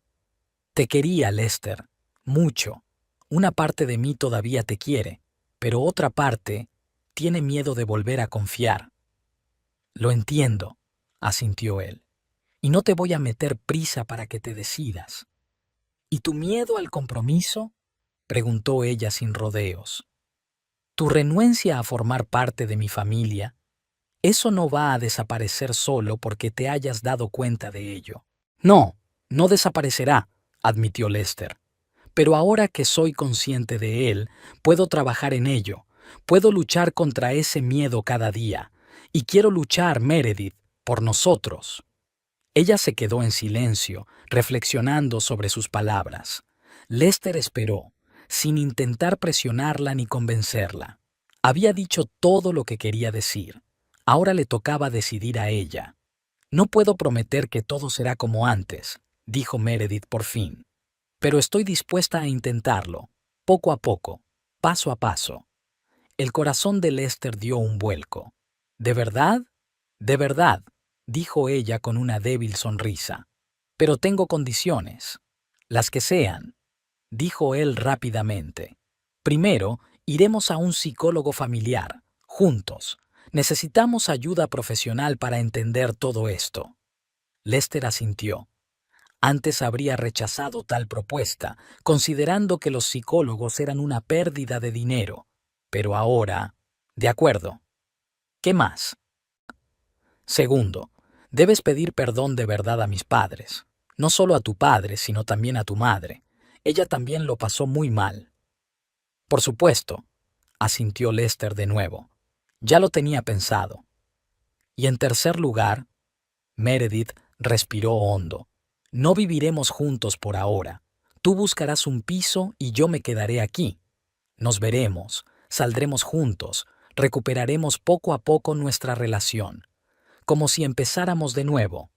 S1: Te quería, Lester, mucho. Una parte de mí todavía te quiere, pero otra parte... tiene miedo de volver a confiar. Lo entiendo, asintió él, y no te voy a meter prisa para que te decidas. ¿Y tu miedo al compromiso? Preguntó ella sin rodeos. Tu renuencia a formar parte de mi familia, eso no va a desaparecer solo porque te hayas dado cuenta de ello. No, no desaparecerá, admitió Lester. Pero ahora que soy consciente de él, puedo trabajar en ello. Puedo luchar contra ese miedo cada día. Y quiero luchar, Meredith, por nosotros. Ella se quedó en silencio, reflexionando sobre sus palabras. Lester esperó, sin intentar presionarla ni convencerla. Había dicho todo lo que quería decir. Ahora le tocaba decidir a ella. No puedo prometer que todo será como antes, dijo Meredith por fin. Pero estoy dispuesta a intentarlo, poco a poco, paso a paso. El corazón de Lester dio un vuelco. ¿De verdad? De verdad, dijo ella con una débil sonrisa. Pero tengo condiciones. Las que sean, dijo él rápidamente. Primero, iremos a un psicólogo familiar, juntos. Necesitamos ayuda profesional para entender todo esto. Lester asintió. Antes habría rechazado tal propuesta, considerando que los psicólogos eran una pérdida de dinero. Pero ahora, de acuerdo. ¿Qué más? Segundo, debes pedir perdón de verdad a mis padres. No solo a tu padre, sino también a tu madre. Ella también lo pasó muy mal. Por supuesto, asintió Lester de nuevo. Ya lo tenía pensado. Y en tercer lugar, Meredith respiró hondo. No viviremos juntos por ahora. Tú buscarás un piso y yo me quedaré aquí. Nos veremos, saldremos juntos, recuperaremos poco a poco nuestra relación, como si empezáramos de nuevo.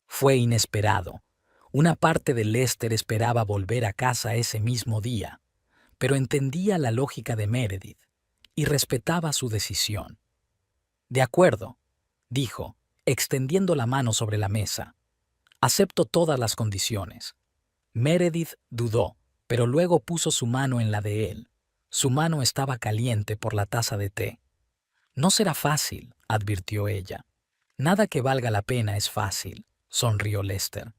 S1: Fue inesperado. Una parte de Lester esperaba volver a casa ese mismo día, pero entendía la lógica de Meredith y respetaba su decisión. De acuerdo, dijo, extendiendo la mano sobre la mesa. Acepto todas las condiciones. Meredith dudó, pero luego puso su mano en la de él. Su mano estaba caliente por la taza de té. No será fácil, advirtió ella. Nada que valga la pena es fácil, sonrió Lester.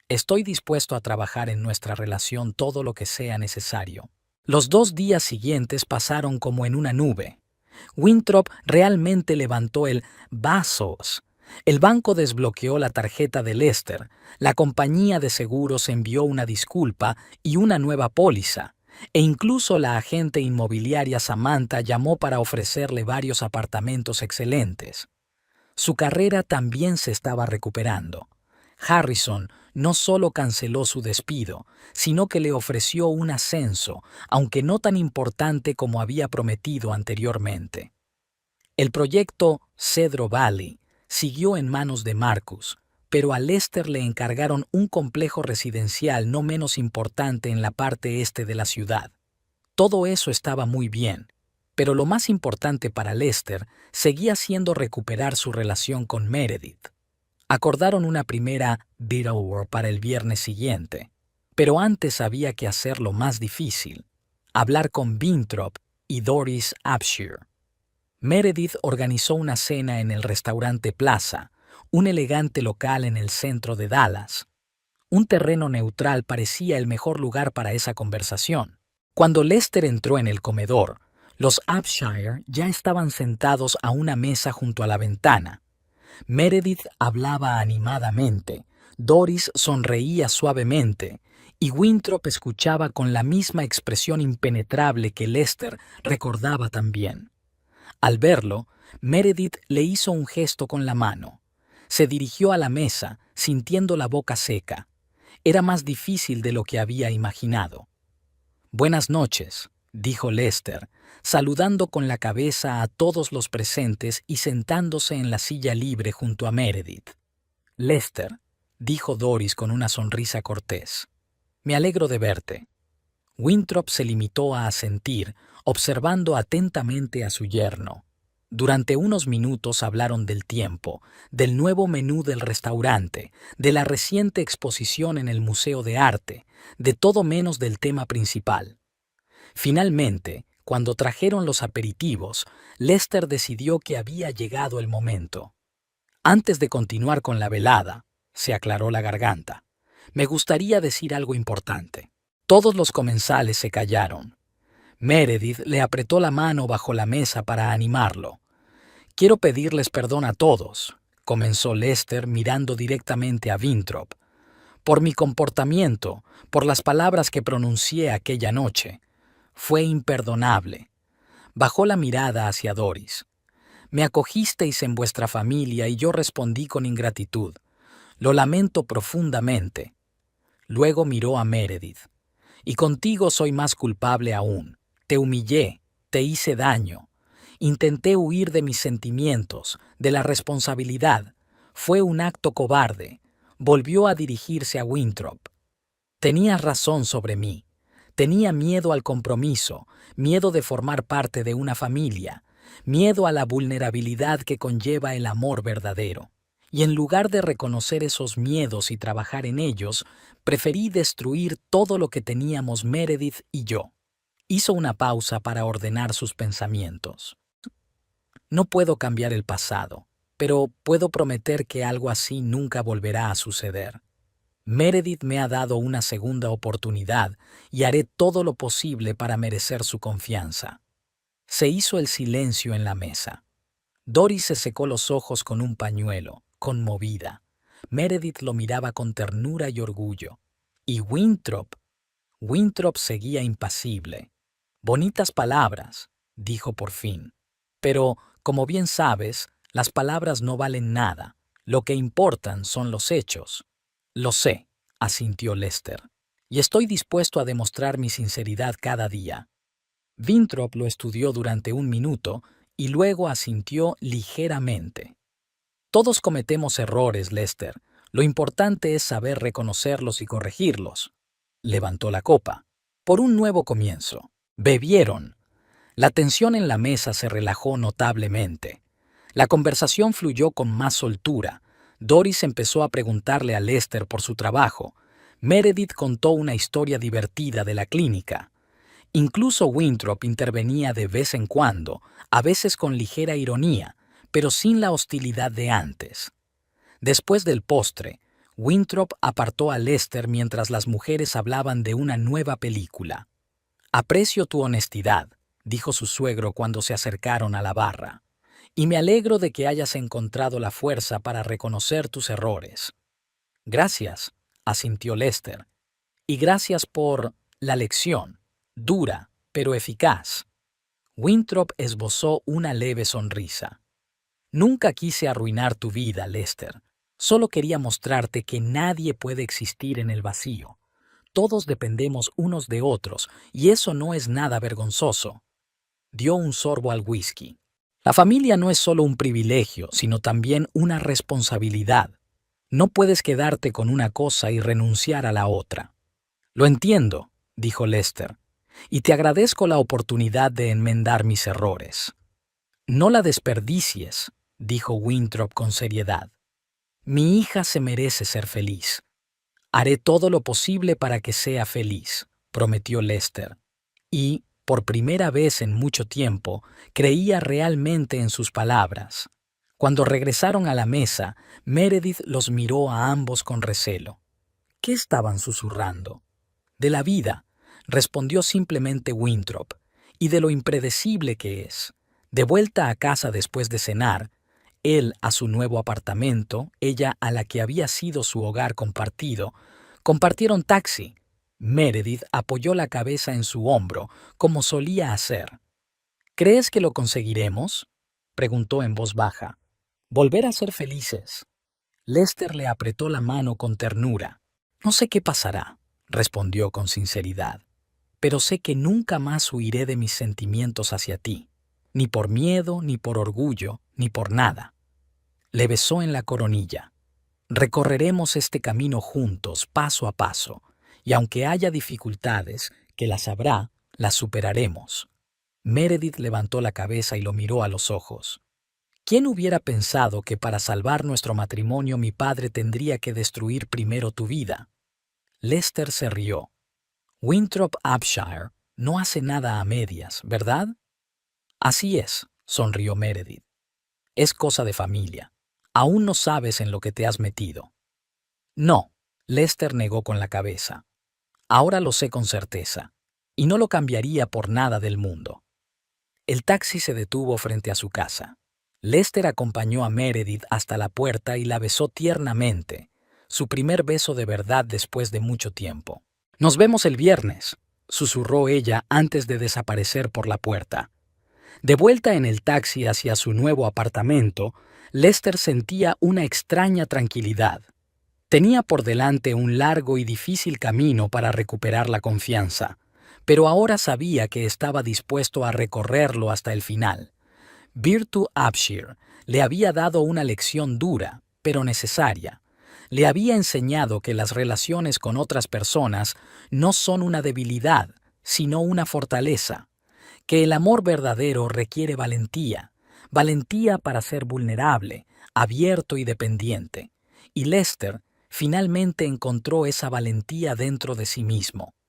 S1: Estoy dispuesto a trabajar en nuestra relación todo lo que sea necesario. Los 2 días siguientes pasaron como en una nube. Winthrop realmente levantó el vasos. El banco desbloqueó la tarjeta de Lester, la compañía de seguros envió una disculpa y una nueva póliza, e incluso la agente inmobiliaria Samantha llamó para ofrecerle varios apartamentos excelentes. Su carrera también se estaba recuperando. Harrison no solo canceló su despido, sino que le ofreció un ascenso, aunque no tan importante como había prometido anteriormente. El proyecto Cedro Valley siguió en manos de Marcus, pero a Lester le encargaron un complejo residencial no menos importante en la parte este de la ciudad. Todo eso estaba muy bien, pero lo más importante para Lester seguía siendo recuperar su relación con Meredith. Acordaron una primera bid over para el viernes siguiente, pero antes había que hacer lo más difícil, hablar con Winthrop y Doris Abshire. Meredith organizó una cena en el restaurante Plaza, un elegante local en el centro de Dallas. Un terreno neutral parecía el mejor lugar para esa conversación. Cuando Lester entró en el comedor, los Abshire ya estaban sentados a una mesa junto a la ventana. Meredith hablaba animadamente, Doris sonreía suavemente, y Winthrop escuchaba con la misma expresión impenetrable que Lester recordaba también. Al verlo, Meredith le hizo un gesto con la mano. Se dirigió a la mesa, sintiendo la boca seca. Era más difícil de lo que había imaginado. «Buenas noches», dijo Lester, saludando con la cabeza a todos los presentes y sentándose en la silla libre junto a Meredith. «Lester», dijo Doris con una sonrisa cortés, «me alegro de verte». Winthrop se limitó a asentir, observando atentamente a su yerno. Durante unos minutos hablaron del tiempo, del nuevo menú del restaurante, de la reciente exposición en el Museo de Arte, de todo menos del tema principal. Finalmente, Cuando trajeron los aperitivos, Lester decidió que había llegado el momento. Antes de continuar con la velada, se aclaró la garganta. Me gustaría decir algo importante. Todos los comensales se callaron. Meredith le apretó la mano bajo la mesa para animarlo. Quiero pedirles perdón a todos, comenzó Lester mirando directamente a Winthrop, por mi comportamiento, por las palabras que pronuncié aquella noche. Fue imperdonable. Bajó la mirada hacia Doris. Me acogisteis en vuestra familia y yo respondí con ingratitud. Lo lamento profundamente. Luego miró a Meredith. Y contigo soy más culpable aún. Te humillé, te hice daño. Intenté huir de mis sentimientos, de la responsabilidad. Fue un acto cobarde. Volvió a dirigirse a Winthrop. Tenías razón sobre mí. Tenía miedo al compromiso, miedo de formar parte de una familia, miedo a la vulnerabilidad que conlleva el amor verdadero. Y en lugar de reconocer esos miedos y trabajar en ellos, preferí destruir todo lo que teníamos Meredith y yo. Hizo una pausa para ordenar sus pensamientos. No puedo cambiar el pasado, pero puedo prometer que algo así nunca volverá a suceder. Meredith me ha dado una segunda oportunidad y haré todo lo posible para merecer su confianza. Se hizo el silencio en la mesa. Doris se secó los ojos con un pañuelo, conmovida. Meredith lo miraba con ternura y orgullo. Y Winthrop seguía impasible. Bonitas palabras, dijo por fin. Pero, como bien sabes, las palabras no valen nada. Lo que importan son los hechos. Lo sé, asintió Lester, y estoy dispuesto a demostrar mi sinceridad cada día. Winthrop lo estudió durante un minuto y luego asintió ligeramente. Todos cometemos errores, Lester. Lo importante es saber reconocerlos y corregirlos. Levantó la copa. Por un nuevo comienzo. Bebieron. La tensión en la mesa se relajó notablemente. La conversación fluyó con más soltura. Doris empezó a preguntarle a Lester por su trabajo. Meredith contó una historia divertida de la clínica. Incluso Winthrop intervenía de vez en cuando, a veces con ligera ironía, pero sin la hostilidad de antes. Después del postre, Winthrop apartó a Lester mientras las mujeres hablaban de una nueva película. «Aprecio tu honestidad», dijo su suegro cuando se acercaron a la barra. «Y me alegro de que hayas encontrado la fuerza para reconocer tus errores». «Gracias», asintió Lester. «Y gracias por la lección, dura, pero eficaz». Winthrop esbozó una leve sonrisa. «Nunca quise arruinar tu vida, Lester. Solo quería mostrarte que nadie puede existir en el vacío. Todos dependemos unos de otros, y eso no es nada vergonzoso». Dio un sorbo al whisky. «La familia no es solo un privilegio, sino también una responsabilidad. No puedes quedarte con una cosa y renunciar a la otra». «Lo entiendo», dijo Lester, «y te agradezco la oportunidad de enmendar mis errores». «No la desperdicies», dijo Winthrop con seriedad. «Mi hija se merece ser feliz». «Haré todo lo posible para que sea feliz», prometió Lester. Y, por primera vez en mucho tiempo, creía realmente en sus palabras. Cuando regresaron a la mesa, Meredith los miró a ambos con recelo. ¿Qué estaban susurrando? «De la vida», respondió simplemente Winthrop, «y de lo impredecible que es». De vuelta a casa después de cenar, él a su nuevo apartamento, ella a la que había sido su hogar compartido, compartieron taxi. Meredith apoyó la cabeza en su hombro, como solía hacer. «¿Crees que lo conseguiremos?», preguntó en voz baja. «Volver a ser felices». Lester le apretó la mano con ternura. «No sé qué pasará», respondió con sinceridad, «pero sé que nunca más huiré de mis sentimientos hacia ti, ni por miedo, ni por orgullo, ni por nada». Le besó en la coronilla. «Recorreremos este camino juntos, paso a paso, y aunque haya dificultades, que las habrá, las superaremos». Meredith levantó la cabeza y lo miró a los ojos. «¿Quién hubiera pensado que para salvar nuestro matrimonio mi padre tendría que destruir primero tu vida?» Lester se rió. «Winthrop Upshire», No hace nada a medias, ¿verdad? Así es, sonrió Meredith. Es cosa de familia. Aún no sabes en lo que te has metido. No, Lester negó con la cabeza. Ahora lo sé con certeza, y no lo cambiaría por nada del mundo. El taxi se detuvo frente a su casa. Lester acompañó a Meredith hasta la puerta y la besó tiernamente, su primer beso de verdad después de mucho tiempo. Nos vemos el viernes, susurró ella antes de desaparecer por la puerta. De vuelta en el taxi hacia su nuevo apartamento, Lester sentía una extraña tranquilidad. Tenía por delante un largo y difícil camino para recuperar la confianza, pero ahora sabía que estaba dispuesto a recorrerlo hasta el final. Virtue Upshire le había dado una lección dura, pero necesaria. Le había enseñado que las relaciones con otras personas no son una debilidad, sino una fortaleza, que el amor verdadero requiere valentía, valentía para ser vulnerable, abierto y dependiente. Y Lester finalmente encontró esa valentía dentro de sí mismo.